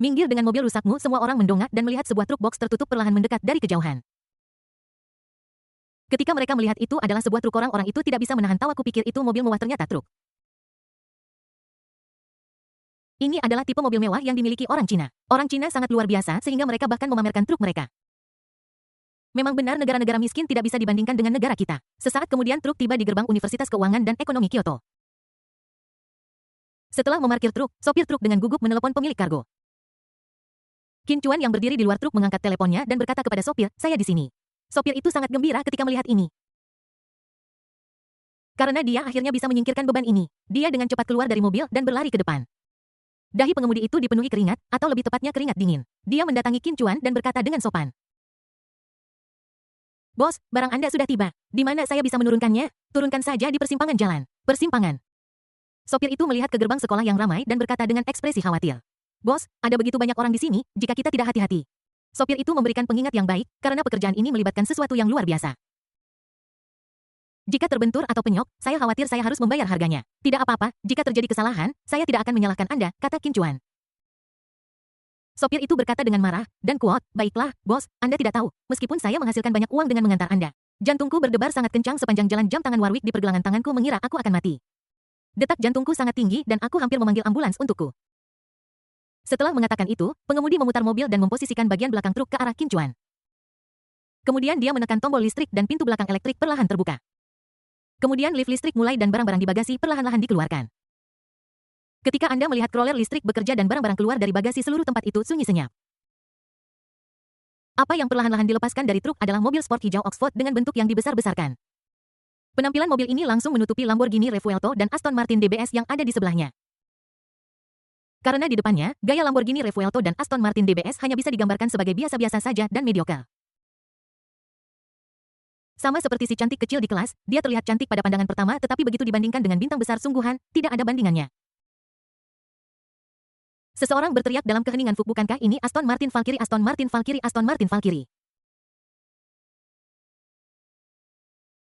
Minggir dengan mobil rusakmu, semua orang mendongak dan melihat sebuah truk box tertutup perlahan mendekat dari kejauhan. Ketika mereka melihat itu adalah sebuah truk, orang itu tidak bisa menahan tawa. Kupikir itu mobil mewah, ternyata truk. Ini adalah tipe mobil mewah yang dimiliki orang Cina. Orang Cina sangat luar biasa sehingga mereka bahkan memamerkan truk mereka. Memang benar negara-negara miskin tidak bisa dibandingkan dengan negara kita. Sesaat kemudian truk tiba di gerbang Universitas Keuangan dan Ekonomi Kyoto. Setelah memarkir truk, sopir truk dengan gugup menelepon pemilik kargo. Qin Chuan yang berdiri di luar truk mengangkat teleponnya dan berkata kepada sopir, saya di sini. Sopir itu sangat gembira ketika melihat ini. Karena dia akhirnya bisa menyingkirkan beban ini. Dia dengan cepat keluar dari mobil dan berlari ke depan. Dahi pengemudi itu dipenuhi keringat, atau lebih tepatnya keringat dingin. Dia mendatangi Qin Chuan dan berkata dengan sopan. Bos, barang Anda sudah tiba. Di mana saya bisa menurunkannya? Turunkan saja di persimpangan jalan. Persimpangan. Sopir itu melihat ke gerbang sekolah yang ramai dan berkata dengan ekspresi khawatir. Bos, ada begitu banyak orang di sini, jika kita tidak hati-hati. Sopir itu memberikan pengingat yang baik, karena pekerjaan ini melibatkan sesuatu yang luar biasa. Jika terbentur atau penyok, saya khawatir saya harus membayar harganya. Tidak apa-apa, jika terjadi kesalahan, saya tidak akan menyalahkan Anda, kata Qin Chuan. Sopir itu berkata dengan marah, dan kuat, baiklah, bos, Anda tidak tahu, meskipun saya menghasilkan banyak uang dengan mengantar Anda. Jantungku berdebar sangat kencang sepanjang jalan, jam tangan Warwick di pergelangan tanganku mengira aku akan mati. Detak jantungku sangat tinggi dan aku hampir memanggil ambulans untukku. Setelah mengatakan itu, pengemudi memutar mobil dan memposisikan bagian belakang truk ke arah Qin Chuan. Kemudian dia menekan tombol listrik dan pintu belakang elektrik perlahan terbuka. Kemudian lift listrik mulai dan barang-barang di bagasi perlahan-lahan dikeluarkan. Ketika Anda melihat crawler listrik bekerja dan barang-barang keluar dari bagasi, seluruh tempat itu sunyi senyap. Apa yang perlahan-lahan dilepaskan dari truk adalah mobil sport hijau Oxford dengan bentuk yang dibesar-besarkan. Penampilan mobil ini langsung menutupi Lamborghini Revuelto dan Aston Martin DBS yang ada di sebelahnya. Karena di depannya, gaya Lamborghini Revuelto dan Aston Martin DBS hanya bisa digambarkan sebagai biasa-biasa saja dan mediocre. Sama seperti si cantik kecil di kelas, dia terlihat cantik pada pandangan pertama, tetapi begitu dibandingkan dengan bintang besar sungguhan, tidak ada bandingannya. Seseorang berteriak dalam keheningan, "Fuk, bukankah ini Aston Martin Valkyrie, Aston Martin Valkyrie, Aston Martin Valkyrie?"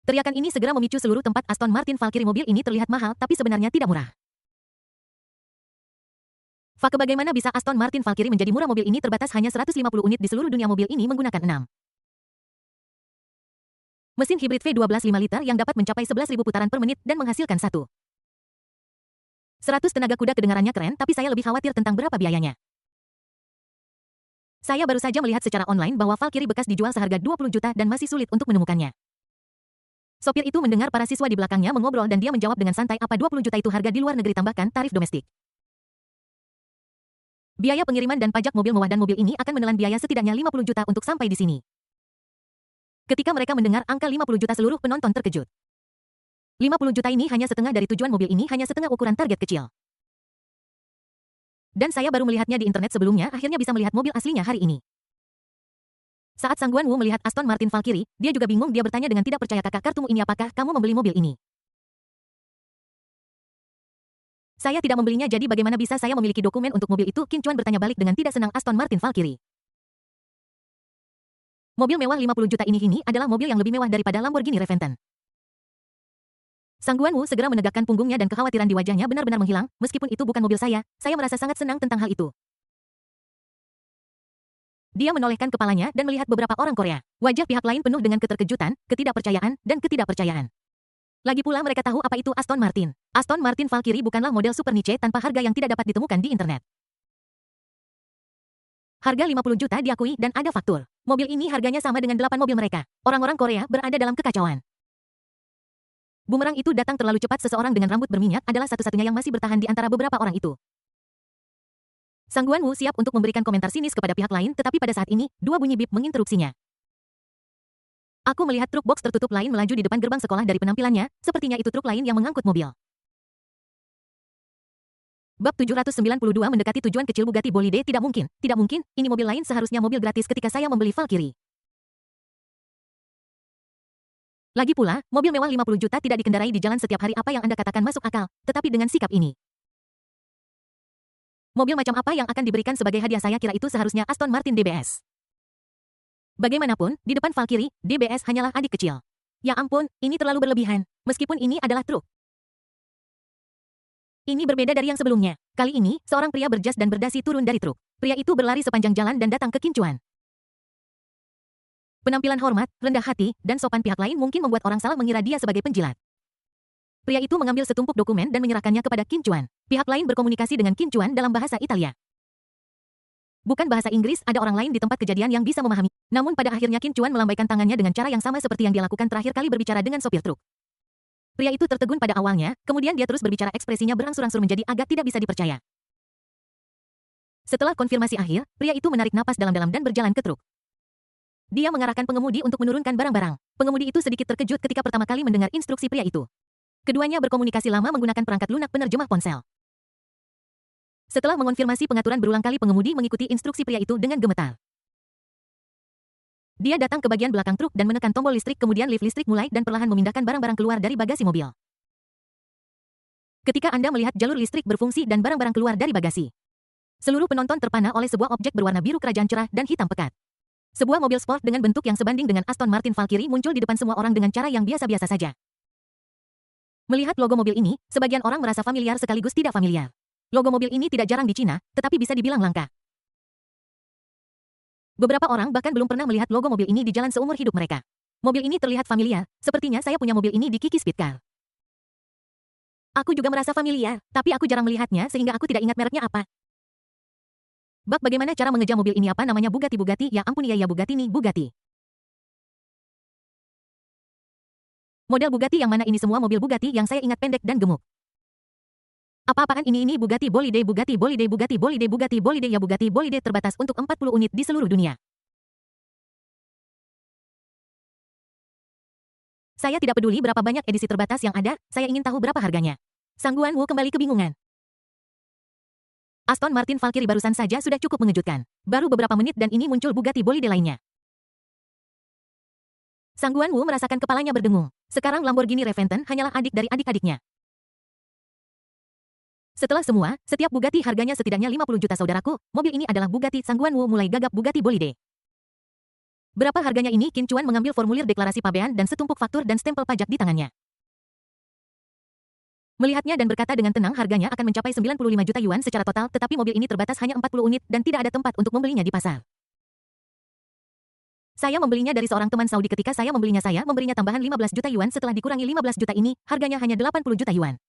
Teriakan ini segera memicu seluruh tempat. Aston Martin Valkyrie, mobil ini terlihat mahal, tapi sebenarnya tidak murah. Fak, bagaimana bisa Aston Martin Valkyrie menjadi murah? Mobil ini terbatas hanya 150 unit di seluruh dunia. Mobil ini menggunakan 6 mesin hibrid V12 5 liter yang dapat mencapai 11.000 putaran per menit dan menghasilkan 100 tenaga kuda. Kedengarannya keren, tapi saya lebih khawatir tentang berapa biayanya. Saya baru saja melihat secara online bahwa Valkyrie bekas dijual seharga 20 juta dan masih sulit untuk menemukannya. Sopir itu mendengar para siswa di belakangnya mengobrol dan dia menjawab dengan santai, "Apa 20 juta itu harga di luar negeri, tambahkan tarif domestik. Biaya pengiriman dan pajak mobil mewah, dan mobil ini akan menelan biaya setidaknya 50 juta untuk sampai di sini." Ketika mereka mendengar angka 50 juta, seluruh penonton terkejut. 50 juta ini hanya setengah dari tujuan. Mobil ini hanya setengah ukuran target kecil. Dan saya baru melihatnya di internet sebelumnya, akhirnya bisa melihat mobil aslinya hari ini. Saat Sang Guan Wu melihat Aston Martin Valkyrie, dia juga bingung. Dia bertanya dengan tidak percaya, "Kakak kartumu ini, apakah kamu membeli mobil ini?" "Saya tidak membelinya, jadi bagaimana bisa saya memiliki dokumen untuk mobil itu?" Qin Chuan bertanya balik dengan tidak senang. Aston Martin Valkyrie. Mobil mewah 50 juta ini adalah mobil yang lebih mewah daripada Lamborghini Reventon. Sang Guan Wu segera menegakkan punggungnya dan kekhawatiran di wajahnya benar-benar menghilang. "Meskipun itu bukan mobil saya merasa sangat senang tentang hal itu." Dia menolehkan kepalanya dan melihat beberapa orang Korea. Wajah pihak lain penuh dengan keterkejutan, ketidakpercayaan, dan ketidakpercayaan. Lagi pula mereka tahu apa itu Aston Martin. Aston Martin Valkyrie bukanlah model super niche tanpa harga yang tidak dapat ditemukan di internet. Harga 50 juta diakui dan ada faktur. Mobil ini harganya sama dengan 8 mobil mereka. Orang-orang Korea berada dalam kekacauan. Bumerang itu datang terlalu cepat. Seseorang dengan rambut berminyak adalah satu-satunya yang masih bertahan di antara beberapa orang itu. Sang Guan Wu siap untuk memberikan komentar sinis kepada pihak lain, tetapi pada saat ini, dua bunyi bip menginterupsinya. Aku melihat truk box tertutup lain melaju di depan gerbang sekolah. Dari penampilannya, sepertinya itu truk lain yang mengangkut mobil. Bab 792 mendekati tujuan kecil Bugatti Bolide. Tidak mungkin, ini mobil lain, seharusnya mobil gratis ketika saya membeli Valkyrie. Lagi pula, mobil mewah 50 juta tidak dikendarai di jalan setiap hari. Apa yang Anda katakan masuk akal, tetapi dengan sikap ini. Mobil macam apa yang akan diberikan sebagai hadiah? Saya kira itu seharusnya Aston Martin DBS. Bagaimanapun, di depan Valkyrie, DBS hanyalah adik kecil. Ya ampun, ini terlalu berlebihan. Meskipun ini adalah truk, ini berbeda dari yang sebelumnya. Kali ini, seorang pria berjas dan berdasi turun dari truk. Pria itu berlari sepanjang jalan dan datang ke Qin Chuan. Penampilan hormat, rendah hati, dan sopan pihak lain mungkin membuat orang salah mengira dia sebagai penjilat. Pria itu mengambil setumpuk dokumen dan menyerahkannya kepada Qin Chuan. Pihak lain berkomunikasi dengan Qin Chuan dalam bahasa Italia. Bukan bahasa Inggris. Ada orang lain di tempat kejadian yang bisa memahami. Namun pada akhirnya Qin Chuan melambaikan tangannya dengan cara yang sama seperti yang dia lakukan terakhir kali berbicara dengan sopir truk. Pria itu tertegun pada awalnya, kemudian dia terus berbicara. Ekspresinya berangsur-angsur menjadi agak tidak bisa dipercaya. Setelah konfirmasi akhir, pria itu menarik napas dalam-dalam dan berjalan ke truk. Dia mengarahkan pengemudi untuk menurunkan barang-barang. Pengemudi itu sedikit terkejut ketika pertama kali mendengar instruksi pria itu. Keduanya berkomunikasi lama menggunakan perangkat lunak penerjemah ponsel. Setelah mengonfirmasi pengaturan berulang kali, pengemudi mengikuti instruksi pria itu dengan gemetar. Dia datang ke bagian belakang truk dan menekan tombol listrik, kemudian lift listrik mulai dan perlahan memindahkan barang-barang keluar dari bagasi mobil. Ketika Anda melihat jalur listrik berfungsi dan barang-barang keluar dari bagasi, seluruh penonton terpana oleh sebuah objek berwarna biru kerajaan cerah dan hitam pekat. Sebuah mobil sport dengan bentuk yang sebanding dengan Aston Martin Valkyrie muncul di depan semua orang dengan cara yang biasa-biasa saja. Melihat logo mobil ini, sebagian orang merasa familiar sekaligus tidak familiar. Logo mobil ini tidak jarang di Cina, tetapi bisa dibilang langka. Beberapa orang bahkan belum pernah melihat logo mobil ini di jalan seumur hidup mereka. Mobil ini terlihat familiar. Sepertinya saya punya mobil ini di Kiki Speedcar. Aku juga merasa familiar, tapi aku jarang melihatnya sehingga aku tidak ingat mereknya apa. Bak, bagaimana cara mengejar mobil ini? Apa namanya? Bugatti. Ya ampun, iya Bugatti nih, Bugatti. Model Bugatti yang mana ini? Semua mobil Bugatti yang saya ingat pendek dan gemuk. Apa-apaan ini Bugatti Bolide, Bugatti Bolide, Bugatti Bolide, Bugatti Bolide ya, Bugatti Bolide terbatas untuk 40 unit di seluruh dunia. Saya tidak peduli berapa banyak edisi terbatas yang ada, saya ingin tahu berapa harganya. Sang Guan Wu kembali kebingungan. Aston Martin Valkyrie barusan saja sudah cukup mengejutkan. Baru beberapa menit dan ini muncul Bugatti Bolide lainnya. Sang Guan Wu merasakan kepalanya berdengung. Sekarang Lamborghini Reventon hanyalah adik dari adik-adiknya. Setelah semua, setiap Bugatti harganya setidaknya 50 juta saudaraku, mobil ini adalah Bugatti. Sang Guan Wu mulai gagap Bugatti Bolide. Berapa harganya ini? Qin Chuan mengambil formulir deklarasi pabean dan setumpuk faktur dan stempel pajak di tangannya. Melihatnya dan berkata dengan tenang, harganya akan mencapai 95 juta yuan secara total, tetapi mobil ini terbatas hanya 40 unit dan tidak ada tempat untuk membelinya di pasar. Saya membelinya dari seorang teman Saudi. Ketika saya memberinya tambahan 15 juta yuan setelah dikurangi 15 juta ini, harganya hanya 80 juta yuan.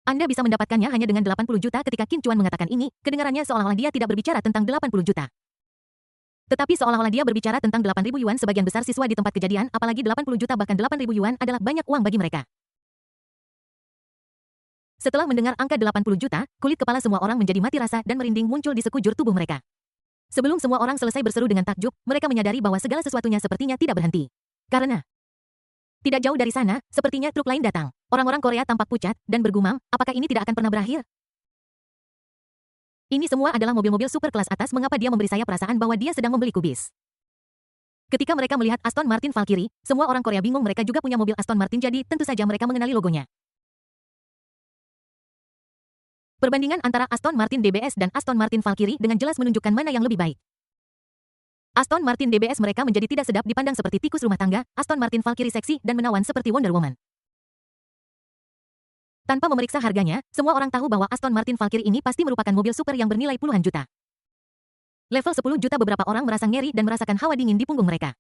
Anda bisa mendapatkannya hanya dengan 80 juta. Ketika Qin Chuan mengatakan ini, kedengarannya seolah-olah dia tidak berbicara tentang 80 juta. Tetapi seolah-olah dia berbicara tentang 8.000 yuan. Sebagian besar siswa di tempat kejadian, apalagi 80 juta bahkan 8.000 yuan adalah banyak uang bagi mereka. Setelah mendengar angka 80 juta, kulit kepala semua orang menjadi mati rasa dan merinding muncul di sekujur tubuh mereka. Sebelum semua orang selesai berseru dengan takjub, mereka menyadari bahwa segala sesuatunya sepertinya tidak berhenti. Karena tidak jauh dari sana, sepertinya truk lain datang. Orang-orang Korea tampak pucat dan bergumam, apakah ini tidak akan pernah berakhir? Ini semua adalah mobil-mobil super kelas atas. Mengapa dia memberi saya perasaan bahwa dia sedang membeli kubis? Ketika mereka melihat Aston Martin Valkyrie, semua orang Korea bingung. Mereka juga punya mobil Aston Martin, jadi tentu saja mereka mengenali logonya. Perbandingan antara Aston Martin DBS dan Aston Martin Valkyrie dengan jelas menunjukkan mana yang lebih baik. Aston Martin DBS mereka menjadi tidak sedap dipandang seperti tikus rumah tangga, Aston Martin Valkyrie seksi dan menawan seperti Wonder Woman. Tanpa memeriksa harganya, semua orang tahu bahwa Aston Martin Valkyrie ini pasti merupakan mobil super yang bernilai puluhan juta. Level 10 juta. Beberapa orang merasa ngeri dan merasakan hawa dingin di punggung mereka.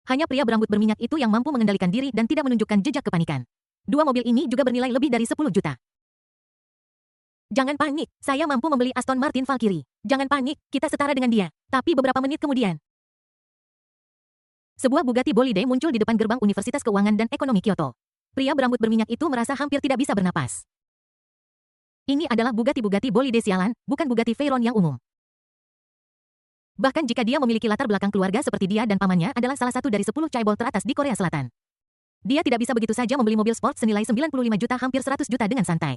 Hanya pria berambut berminyak itu yang mampu mengendalikan diri dan tidak menunjukkan jejak kepanikan. Dua mobil ini juga bernilai lebih dari 10 juta. Jangan panik, saya mampu membeli Aston Martin Valkyrie. Jangan panik, kita setara dengan dia. Tapi beberapa menit kemudian, sebuah Bugatti Bolide muncul di depan gerbang Universitas Keuangan dan Ekonomi Kyoto. Pria berambut berminyak itu merasa hampir tidak bisa bernapas. Ini adalah Bugatti Bolide sialan, bukan Bugatti Veyron yang umum. Bahkan jika dia memiliki latar belakang keluarga seperti dia dan pamannya adalah salah satu dari 10 chaebol teratas di Korea Selatan. Dia tidak bisa begitu saja membeli mobil sport senilai 95 juta hampir 100 juta dengan santai.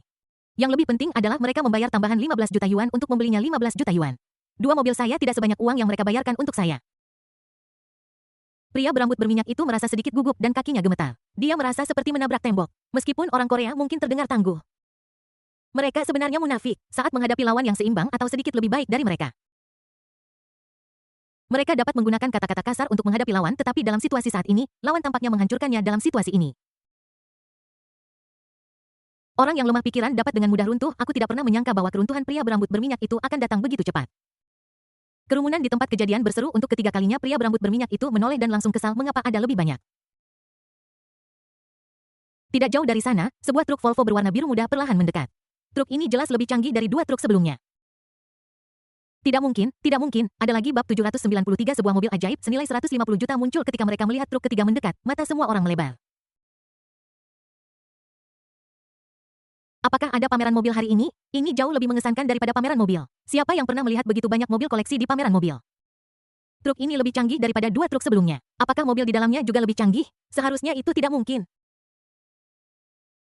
Yang lebih penting adalah mereka membayar tambahan 15 juta yuan untuk membelinya 15 juta yuan. Dua mobil saya tidak sebanyak uang yang mereka bayarkan untuk saya. Pria berambut berminyak itu merasa sedikit gugup dan kakinya gemetar. Dia merasa seperti menabrak tembok. Meskipun orang Korea mungkin terdengar tangguh, mereka sebenarnya munafik saat menghadapi lawan yang seimbang atau sedikit lebih baik dari mereka. Mereka dapat menggunakan kata-kata kasar untuk menghadapi lawan, tetapi dalam situasi saat ini, lawan tampaknya menghancurkannya dalam situasi ini. Orang yang lemah pikiran dapat dengan mudah runtuh. Aku tidak pernah menyangka bahwa keruntuhan pria berambut berminyak itu akan datang begitu cepat. Kerumunan di tempat kejadian berseru untuk ketiga kalinya. Pria berambut berminyak itu menoleh dan langsung kesal mengapa ada lebih banyak. Tidak jauh dari sana, sebuah truk Volvo berwarna biru muda perlahan mendekat. Truk ini jelas lebih canggih dari dua truk sebelumnya. Tidak mungkin, ada lagi bab 793. Sebuah mobil ajaib senilai 150 juta muncul ketika mereka melihat truk ketiga mendekat. Mata semua orang melebar. Apakah ada pameran mobil hari ini? Ini jauh lebih mengesankan daripada pameran mobil. Siapa yang pernah melihat begitu banyak mobil koleksi di pameran mobil? Truk ini lebih canggih daripada dua truk sebelumnya. Apakah mobil di dalamnya juga lebih canggih? Seharusnya itu tidak mungkin.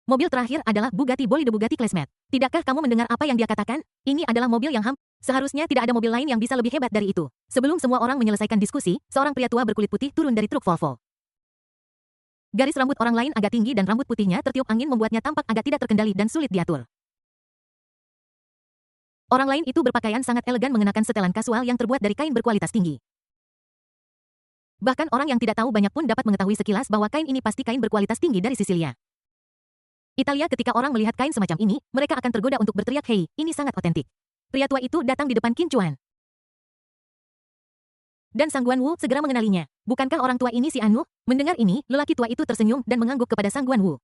Mobil terakhir adalah Bugatti Bolide Bugatti Classmate. Tidakkah kamu mendengar apa yang dia katakan? Ini adalah mobil yang seharusnya tidak ada mobil lain yang bisa lebih hebat dari itu. Sebelum semua orang menyelesaikan diskusi, seorang pria tua berkulit putih turun dari truk Volvo. Garis rambut orang lain agak tinggi dan rambut putihnya tertiup angin membuatnya tampak agak tidak terkendali dan sulit diatur. Orang lain itu berpakaian sangat elegan mengenakan setelan kasual yang terbuat dari kain berkualitas tinggi. Bahkan orang yang tidak tahu banyak pun dapat mengetahui sekilas bahwa kain ini pasti kain berkualitas tinggi dari Sisilia. Italia. Ketika orang melihat kain semacam ini, mereka akan tergoda untuk berteriak, "Hei, ini sangat otentik." Pria tua itu datang di depan Qin Chuan. Dan Sang Guan Wu segera mengenalinya. Bukankah orang tua ini si Anu? Mendengar ini, lelaki tua itu tersenyum dan mengangguk kepada Sang Guan Wu.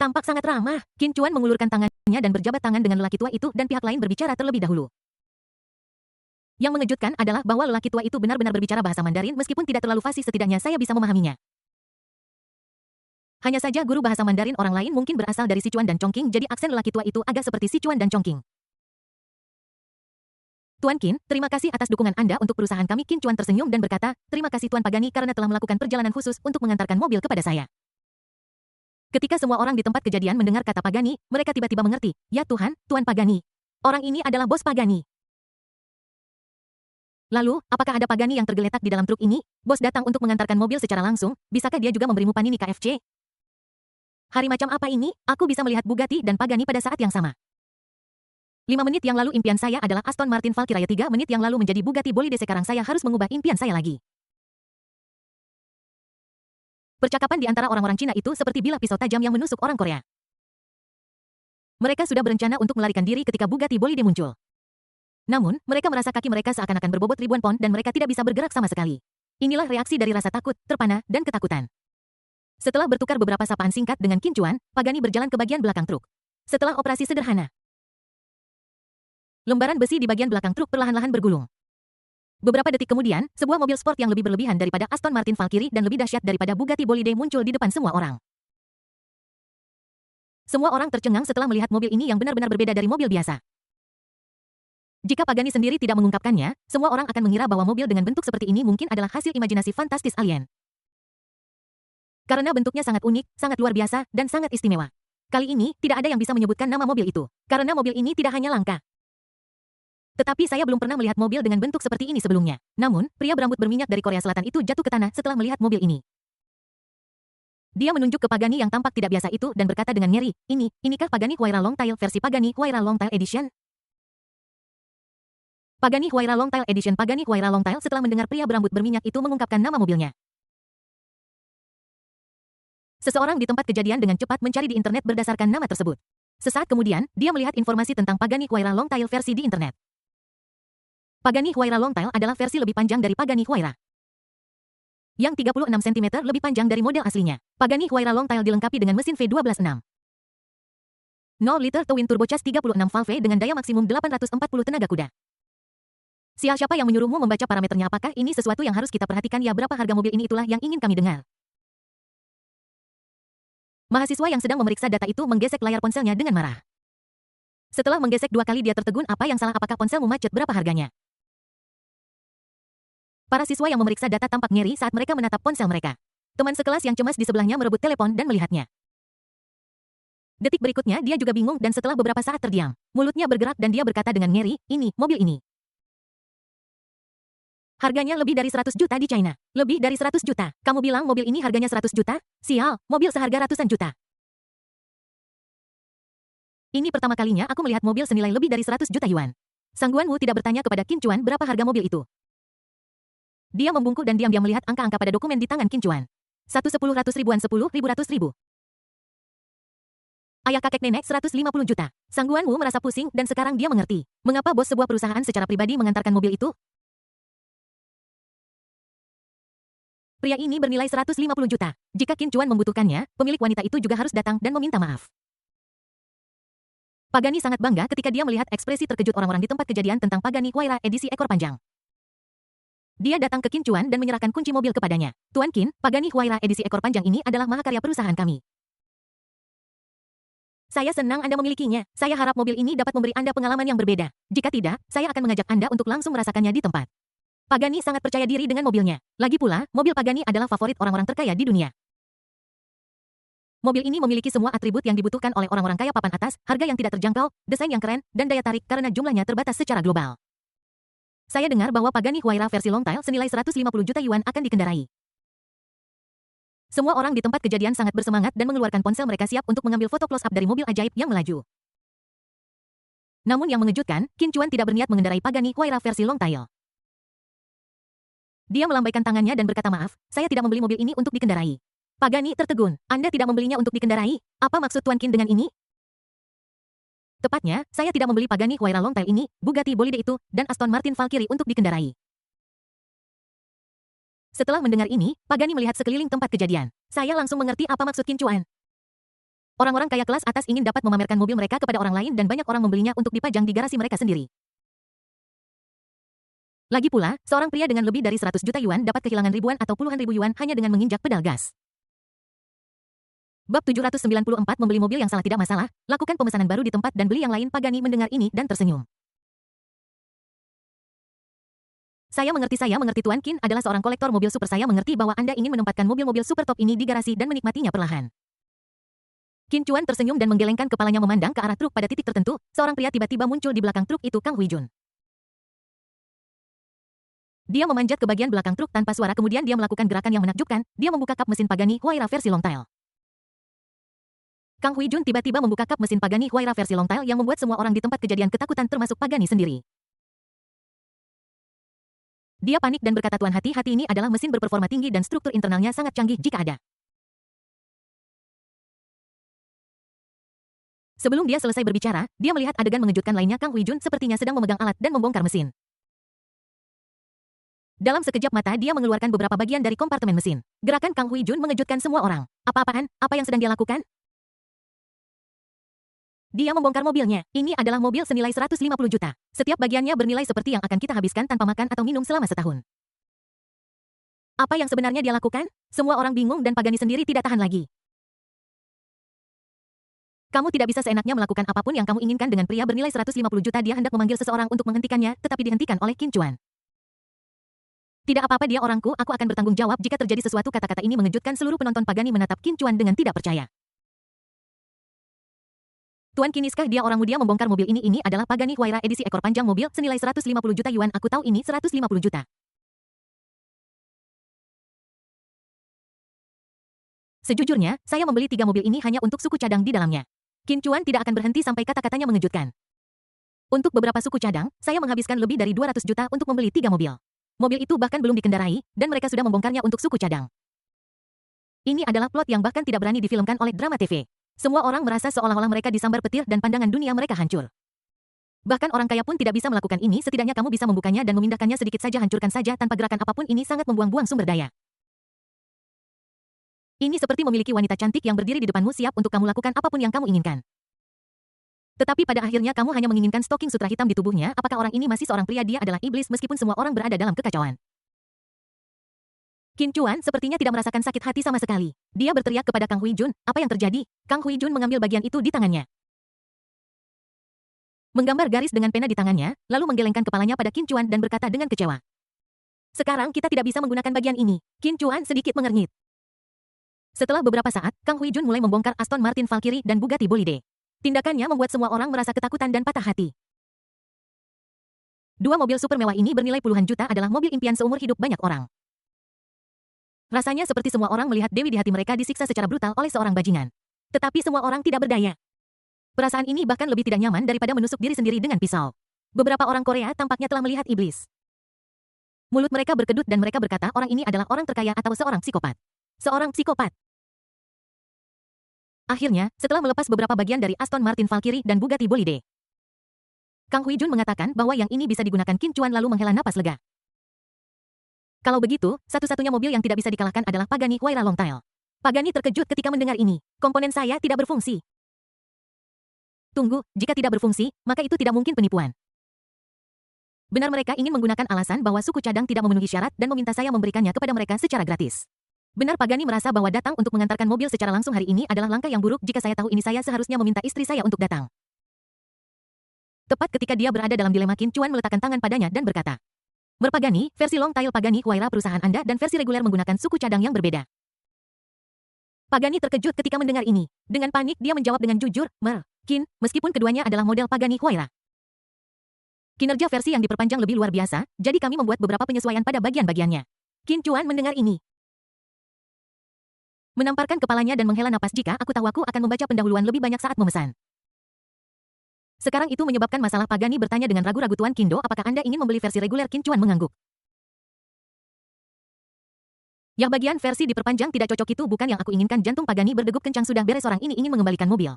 Tampak sangat ramah. Qin Chuan mengulurkan tangannya dan berjabat tangan dengan lelaki tua itu dan pihak lain berbicara terlebih dahulu. Yang mengejutkan adalah bahwa lelaki tua itu benar-benar berbicara bahasa Mandarin meskipun tidak terlalu fasih, setidaknya saya bisa memahaminya. Hanya saja guru bahasa Mandarin orang lain mungkin berasal dari Sichuan dan Chongqing, jadi aksen lelaki tua itu agak seperti Sichuan dan Chongqing. Tuan Qin, terima kasih atas dukungan Anda untuk perusahaan kami. Qin Chuan tersenyum dan berkata, terima kasih Tuan Pagani karena telah melakukan perjalanan khusus untuk mengantarkan mobil kepada saya. Ketika semua orang di tempat kejadian mendengar kata Pagani, mereka tiba-tiba mengerti. Ya Tuhan, Tuan Pagani. Orang ini adalah bos Pagani. Lalu, apakah ada Pagani yang tergeletak di dalam truk ini? Bos datang untuk mengantarkan mobil secara langsung, bisakah dia juga memberimu panini KFC? Hari macam apa ini? Aku bisa melihat Bugatti dan Pagani pada saat yang sama. 5 menit yang lalu impian saya adalah Aston Martin Valkyrie, 3 menit yang lalu menjadi Bugatti Bolide, sekarang saya harus mengubah impian saya lagi. Percakapan di antara orang-orang Cina itu seperti bilah pisau tajam yang menusuk orang Korea. Mereka sudah berencana untuk melarikan diri ketika Bugatti Bolide muncul. Namun, mereka merasa kaki mereka seakan-akan berbobot ribuan pon dan mereka tidak bisa bergerak sama sekali. Inilah reaksi dari rasa takut, terpana, dan ketakutan. Setelah bertukar beberapa sapaan singkat dengan Qin Chuan, Pagani berjalan ke bagian belakang truk. Setelah operasi sederhana, lembaran besi di bagian belakang truk perlahan-lahan bergulung. Beberapa detik kemudian, sebuah mobil sport yang lebih berlebihan daripada Aston Martin Valkyrie dan lebih dahsyat daripada Bugatti Bolide muncul di depan semua orang. Semua orang tercengang setelah melihat mobil ini yang benar-benar berbeda dari mobil biasa. Jika Pagani sendiri tidak mengungkapkannya, semua orang akan mengira bahwa mobil dengan bentuk seperti ini mungkin adalah hasil imajinasi fantastis alien. Karena bentuknya sangat unik, sangat luar biasa, dan sangat istimewa. Kali ini, tidak ada yang bisa menyebutkan nama mobil itu. Karena mobil ini tidak hanya langka. Tetapi saya belum pernah melihat mobil dengan bentuk seperti ini sebelumnya. Namun, pria berambut berminyak dari Korea Selatan itu jatuh ke tanah setelah melihat mobil ini. Dia menunjuk ke Pagani yang tampak tidak biasa itu dan berkata dengan ngeri, inikah Pagani Huayra Longtail versi Pagani Huayra Longtail Edition? Pagani Huayra Longtail Edition. Pagani Huayra Longtail setelah mendengar pria berambut berminyak itu mengungkapkan nama mobilnya. Seseorang di tempat kejadian dengan cepat mencari di internet berdasarkan nama tersebut. Sesaat kemudian, dia melihat informasi tentang Pagani Huayra Longtail versi di internet. Pagani Huayra Longtail adalah versi lebih panjang dari Pagani Huayra, yang 36 cm lebih panjang dari model aslinya. Pagani Huayra Longtail dilengkapi dengan mesin V12.6. 0 liter twin turbocharged 36 valve dengan daya maksimum 840 tenaga kuda. Siapa yang menyuruhmu membaca parameternya? Apakah ini sesuatu yang harus kita perhatikan? Ya, berapa harga mobil ini? Itulah yang ingin kami dengar. Mahasiswa yang sedang memeriksa data itu menggesek layar ponselnya dengan marah. Setelah menggesek 2 kali dia tertegun, apa yang salah? Apakah ponselmu macet? Berapa harganya? Para siswa yang memeriksa data tampak ngeri saat mereka menatap ponsel mereka. Teman sekelas yang cemas di sebelahnya merebut telepon dan melihatnya. Detik berikutnya dia juga bingung dan setelah beberapa saat terdiam, mulutnya bergerak dan dia berkata dengan ngeri, mobil ini. Harganya lebih dari 100 juta di China. Lebih dari 100 juta. Kamu bilang mobil ini harganya 100 juta? Sial, mobil seharga ratusan juta. Ini pertama kalinya aku melihat mobil senilai lebih dari 100 juta yuan. Sangguan Wu tidak bertanya kepada Qin Chuan berapa harga mobil itu. Dia membungkuk dan diam-diam melihat angka-angka pada dokumen di tangan Qin Chuan. 1 10 ratus ribuan 10 ribu ratus ribu. Ayah kakek nenek 150 juta. Sangguan Wu merasa pusing dan sekarang dia mengerti. Mengapa bos sebuah perusahaan secara pribadi mengantarkan mobil itu? Pria ini bernilai 150 juta. Jika Qin Chuan membutuhkannya, pemilik wanita itu juga harus datang dan meminta maaf. Pagani sangat bangga ketika dia melihat ekspresi terkejut orang-orang di tempat kejadian tentang Pagani Huayra edisi ekor panjang. Dia datang ke Qin Chuan dan menyerahkan kunci mobil kepadanya. Tuan Qin, Pagani Huayra edisi ekor panjang ini adalah mahakarya perusahaan kami. Saya senang Anda memilikinya. Saya harap mobil ini dapat memberi Anda pengalaman yang berbeda. Jika tidak, saya akan mengajak Anda untuk langsung merasakannya di tempat. Pagani sangat percaya diri dengan mobilnya. Lagi pula, mobil Pagani adalah favorit orang-orang terkaya di dunia. Mobil ini memiliki semua atribut yang dibutuhkan oleh orang-orang kaya papan atas, harga yang tidak terjangkau, desain yang keren, dan daya tarik karena jumlahnya terbatas secara global. Saya dengar bahwa Pagani Huayra versi Longtail senilai 150 juta yuan akan dikendarai. Semua orang di tempat kejadian sangat bersemangat dan mengeluarkan ponsel mereka siap untuk mengambil foto close-up dari mobil ajaib yang melaju. Namun yang mengejutkan, Qin Chuan tidak berniat mengendarai Pagani Huayra versi Longtail. Dia melambaikan tangannya dan berkata maaf, saya tidak membeli mobil ini untuk dikendarai. Pagani tertegun, Anda tidak membelinya untuk dikendarai? Apa maksud Tuan Qin dengan ini? Tepatnya, saya tidak membeli Pagani Huayra Longtail ini, Bugatti Bolide itu, dan Aston Martin Valkyrie untuk dikendarai. Setelah mendengar ini, Pagani melihat sekeliling tempat kejadian. Saya langsung mengerti apa maksud Qin Chuan. Orang-orang kaya kelas atas ingin dapat memamerkan mobil mereka kepada orang lain dan banyak orang membelinya untuk dipajang di garasi mereka sendiri. Lagi pula, seorang pria dengan lebih dari 100 juta yuan dapat kehilangan ribuan atau puluhan ribu yuan hanya dengan menginjak pedal gas. Bab 794 membeli mobil yang salah tidak masalah, lakukan pemesanan baru di tempat dan beli yang lain. Pagani mendengar ini dan tersenyum. Saya mengerti Tuan Qin adalah seorang kolektor mobil super. Saya mengerti bahwa Anda ingin menempatkan mobil-mobil super top ini di garasi dan menikmatinya perlahan. Qin Chuan tersenyum dan menggelengkan kepalanya memandang ke arah truk. Pada titik tertentu, seorang pria tiba-tiba muncul di belakang truk itu. Kang Huijun. Dia memanjat ke bagian belakang truk tanpa suara, kemudian dia melakukan gerakan yang menakjubkan. Dia membuka kap mesin Pagani Huayra versi Longtail. Kang Huijun tiba-tiba membuka kap mesin Pagani Huayra versi Longtail yang membuat semua orang di tempat kejadian ketakutan termasuk Pagani sendiri. Dia panik dan berkata, Tuan, hati-hati, ini adalah mesin berperforma tinggi dan struktur internalnya sangat canggih jika ada. Sebelum dia selesai berbicara, dia melihat adegan mengejutkan lainnya. Kang Huijun sepertinya sedang memegang alat dan membongkar mesin. Dalam sekejap mata dia mengeluarkan beberapa bagian dari kompartemen mesin. Gerakan Kang Huijun mengejutkan semua orang. Apa-apaan? Apa yang sedang dia lakukan? Dia membongkar mobilnya. Ini adalah mobil senilai 150 juta. Setiap bagiannya bernilai seperti yang akan kita habiskan tanpa makan atau minum selama setahun. Apa yang sebenarnya dia lakukan? Semua orang bingung dan Pagani sendiri tidak tahan lagi. Kamu tidak bisa seenaknya melakukan apapun yang kamu inginkan dengan pria bernilai 150 juta. Dia hendak memanggil seseorang untuk menghentikannya, tetapi dihentikan oleh Qin Chuan. Tidak apa-apa, dia orangku, aku akan bertanggung jawab jika terjadi sesuatu. Kata-kata ini mengejutkan seluruh penonton. Pagani menatap Qin Chuan dengan tidak percaya. Tuan Qiniskah dia orangmu? Dia membongkar mobil ini? Ini adalah Pagani Huayra edisi ekor panjang mobil senilai 150 juta yuan. Aku tahu ini 150 juta. Sejujurnya, saya membeli 3 mobil ini hanya untuk suku cadang di dalamnya. Qin Chuan tidak akan berhenti sampai kata-katanya mengejutkan. Untuk beberapa suku cadang, saya menghabiskan lebih dari 200 juta untuk membeli 3 mobil. Mobil itu bahkan belum dikendarai, dan mereka sudah membongkarnya untuk suku cadang. Ini adalah plot yang bahkan tidak berani difilmkan oleh drama TV. Semua orang merasa seolah-olah mereka disambar petir dan pandangan dunia mereka hancur. Bahkan orang kaya pun tidak bisa melakukan ini. Setidaknya kamu bisa membukanya dan memindahkannya sedikit saja. Hancurkan saja tanpa gerakan apapun. Ini sangat membuang-buang sumber daya. Ini seperti memiliki wanita cantik yang berdiri di depanmu siap untuk kamu lakukan apapun yang kamu inginkan. Tetapi pada akhirnya kamu hanya menginginkan stocking sutra hitam di tubuhnya. Apakah orang ini masih seorang pria? Dia adalah iblis meskipun semua orang berada dalam kekacauan. Qin Chuan sepertinya tidak merasakan sakit hati sama sekali. Dia berteriak kepada Kang Huijun, apa yang terjadi? Kang Huijun mengambil bagian itu di tangannya. Menggambar garis dengan pena di tangannya, lalu menggelengkan kepalanya pada Qin Chuan dan berkata dengan kecewa. Sekarang kita tidak bisa menggunakan bagian ini. Qin Chuan sedikit mengernyit. Setelah beberapa saat, Kang Huijun mulai membongkar Aston Martin Valkyrie dan Bugatti Bolide. Tindakannya membuat semua orang merasa ketakutan dan patah hati. 2 mobil super mewah ini bernilai puluhan juta adalah mobil impian seumur hidup banyak orang. Rasanya seperti semua orang melihat Dewi di hati mereka disiksa secara brutal oleh seorang bajingan. Tetapi semua orang tidak berdaya. Perasaan ini bahkan lebih tidak nyaman daripada menusuk diri sendiri dengan pisau. Beberapa orang Korea tampaknya telah melihat iblis. Mulut mereka berkedut dan mereka berkata orang ini adalah orang terkaya atau seorang psikopat. Seorang psikopat. Akhirnya, setelah melepas beberapa bagian dari Aston Martin Valkyrie dan Bugatti Bolide, Kang Huijun mengatakan bahwa yang ini bisa digunakan. Qin Chuan lalu menghela napas lega. Kalau begitu, satu-satunya mobil yang tidak bisa dikalahkan adalah Pagani Huayra Longtail. Pagani terkejut ketika mendengar ini. Komponen saya tidak berfungsi. Tunggu, jika tidak berfungsi, maka itu tidak mungkin penipuan. Benar, mereka ingin menggunakan alasan bahwa suku cadang tidak memenuhi syarat dan meminta saya memberikannya kepada mereka secara gratis. Benar, Pagani merasa bahwa datang untuk mengantarkan mobil secara langsung hari ini adalah langkah yang buruk. Jika saya tahu ini, saya seharusnya meminta istri saya untuk datang. Tepat ketika dia berada dalam dilema, Qin Chuan meletakkan tangan padanya dan berkata, Merpagani, versi Longtail Pagani Huayra perusahaan Anda dan versi reguler menggunakan suku cadang yang berbeda. Pagani terkejut ketika mendengar ini. Dengan panik dia menjawab dengan jujur, Qin, meskipun keduanya adalah model Pagani Huayra. Kinerja versi yang diperpanjang lebih luar biasa, jadi kami membuat beberapa penyesuaian pada bagian-bagiannya. Qin Chuan mendengar ini, menamparkan kepalanya dan menghela napas. Jika aku tahu, aku akan membaca pendahuluan lebih banyak saat memesan. Sekarang itu menyebabkan masalah. Pagani bertanya dengan ragu-ragu. Tuan Kindo, apakah Anda ingin membeli versi reguler? Qin Chuan mengangguk. Yang bagian versi diperpanjang tidak cocok, itu bukan yang aku inginkan. Jantung Pagani berdegup kencang. Sudah beres, orang ini ingin mengembalikan mobil.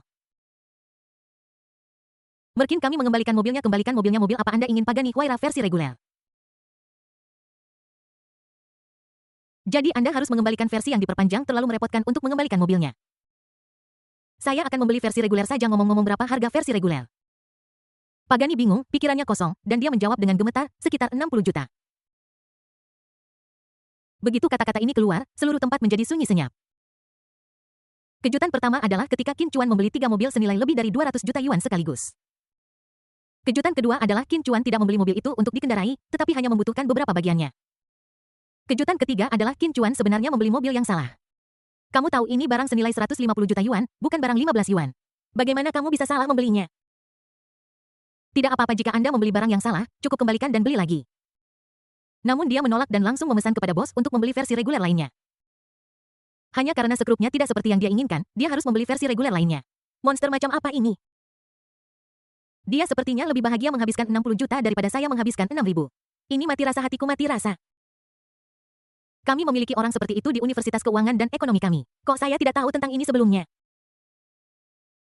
Mungkin kami mengembalikan mobilnya. Kembalikan mobilnya. Mobil apa Anda ingin? Pagani Huayra versi reguler. Jadi Anda harus mengembalikan versi yang diperpanjang. Terlalu merepotkan untuk mengembalikan mobilnya. Saya akan membeli versi reguler saja. Ngomong-ngomong, berapa harga versi reguler? Pagani bingung, pikirannya kosong, dan dia menjawab dengan gemetar, sekitar 60 juta. Begitu kata-kata ini keluar, seluruh tempat menjadi sunyi senyap. Kejutan pertama adalah ketika Qin Chuan membeli 3 mobil senilai lebih dari 200 juta yuan sekaligus. Kejutan kedua adalah Qin Chuan tidak membeli mobil itu untuk dikendarai, tetapi hanya membutuhkan beberapa bagiannya. Kejutan ketiga adalah Qin Chuan sebenarnya membeli mobil yang salah. Kamu tahu ini barang senilai 150 juta yuan, bukan barang 15 yuan. Bagaimana kamu bisa salah membelinya? Tidak apa-apa jika Anda membeli barang yang salah, cukup kembalikan dan beli lagi. Namun dia menolak dan langsung memesan kepada bos untuk membeli versi reguler lainnya. Hanya karena sekrupnya tidak seperti yang dia inginkan, dia harus membeli versi reguler lainnya. Monster macam apa ini? Dia sepertinya lebih bahagia menghabiskan 60 juta daripada saya menghabiskan 6.000. Ini mati rasa, hatiku mati rasa. Kami memiliki orang seperti itu di Universitas Keuangan dan Ekonomi kami. Kok saya tidak tahu tentang ini sebelumnya?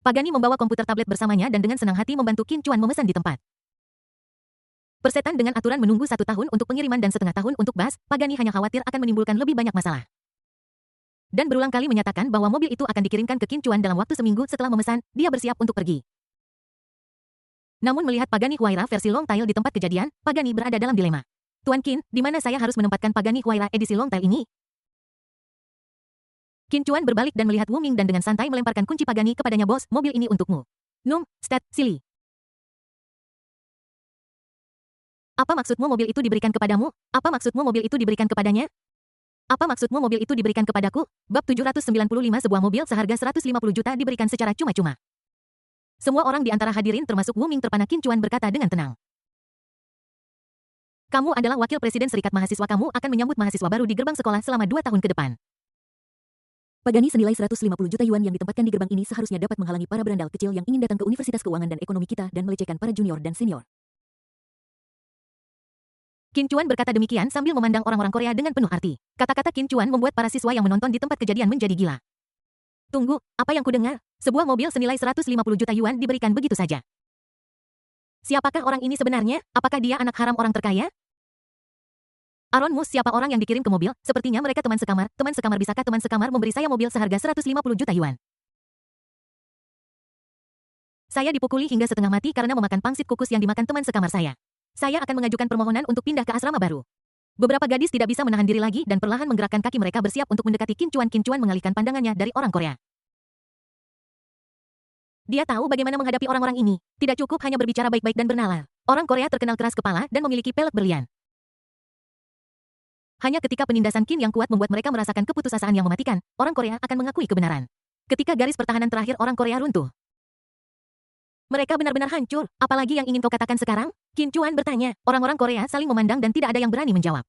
Pagani membawa komputer tablet bersamanya dan dengan senang hati membantu Qin Chuan memesan di tempat. Persetan dengan aturan menunggu 1 tahun untuk pengiriman dan setengah tahun untuk bas, Pagani hanya khawatir akan menimbulkan lebih banyak masalah. Dan berulang kali menyatakan bahwa mobil itu akan dikirimkan ke Qin Chuan dalam waktu seminggu setelah memesan, dia bersiap untuk pergi. Namun melihat Pagani Huayra versi long tail di tempat kejadian, Pagani berada dalam dilema. Tuan Qin, di mana saya harus menempatkan Pagani Huayra edisi long tail ini? Qin Chuan berbalik dan melihat Wu Ming dan dengan santai melemparkan kunci Pagani kepadanya. Bos, mobil ini untukmu. Num, stat, silly. Apa maksudmu mobil itu diberikan kepadamu? Apa maksudmu mobil itu diberikan kepadanya? Apa maksudmu mobil itu diberikan kepadaku? Bab 795 sebuah mobil seharga 150 juta diberikan secara cuma-cuma. Semua orang di antara hadirin termasuk Wu Ming terpana. Qin Chuan berkata dengan tenang. Kamu adalah wakil presiden serikat mahasiswa, kamu akan menyambut mahasiswa baru di gerbang sekolah selama 2 tahun ke depan. Pagani senilai 150 juta yuan yang ditempatkan di gerbang ini seharusnya dapat menghalangi para berandal kecil yang ingin datang ke Universitas Keuangan dan Ekonomi kita dan melecehkan para junior dan senior. Qin Chuan berkata demikian sambil memandang orang-orang Korea dengan penuh arti. Kata-kata Qin Chuan membuat para siswa yang menonton di tempat kejadian menjadi gila. Tunggu, apa yang kudengar? Sebuah mobil senilai 150 juta yuan diberikan begitu saja. Siapakah orang ini sebenarnya? Apakah dia anak haram orang terkaya? Aaron Mus, siapa orang yang dikirim ke mobil? Sepertinya mereka teman sekamar. Teman sekamar, bisakah teman sekamar memberi saya mobil seharga 150 juta yuan? Saya dipukuli hingga setengah mati karena memakan pangsit kukus yang dimakan teman sekamar saya. Saya akan mengajukan permohonan untuk pindah ke asrama baru. Beberapa gadis tidak bisa menahan diri lagi dan perlahan menggerakkan kaki mereka bersiap untuk mendekati Qin Chuan. Qin Chuan mengalihkan pandangannya dari orang Korea. Dia tahu bagaimana menghadapi orang-orang ini. Tidak cukup hanya berbicara baik-baik dan bernalar. Orang Korea terkenal keras kepala dan memiliki pelek berlian. Hanya ketika penindasan Qin yang kuat membuat mereka merasakan keputusasaan yang mematikan, orang Korea akan mengakui kebenaran. Ketika garis pertahanan terakhir orang Korea runtuh, mereka benar-benar hancur. Apalagi yang ingin kau katakan sekarang? Qin Chuan bertanya. Orang-orang Korea saling memandang dan tidak ada yang berani menjawab.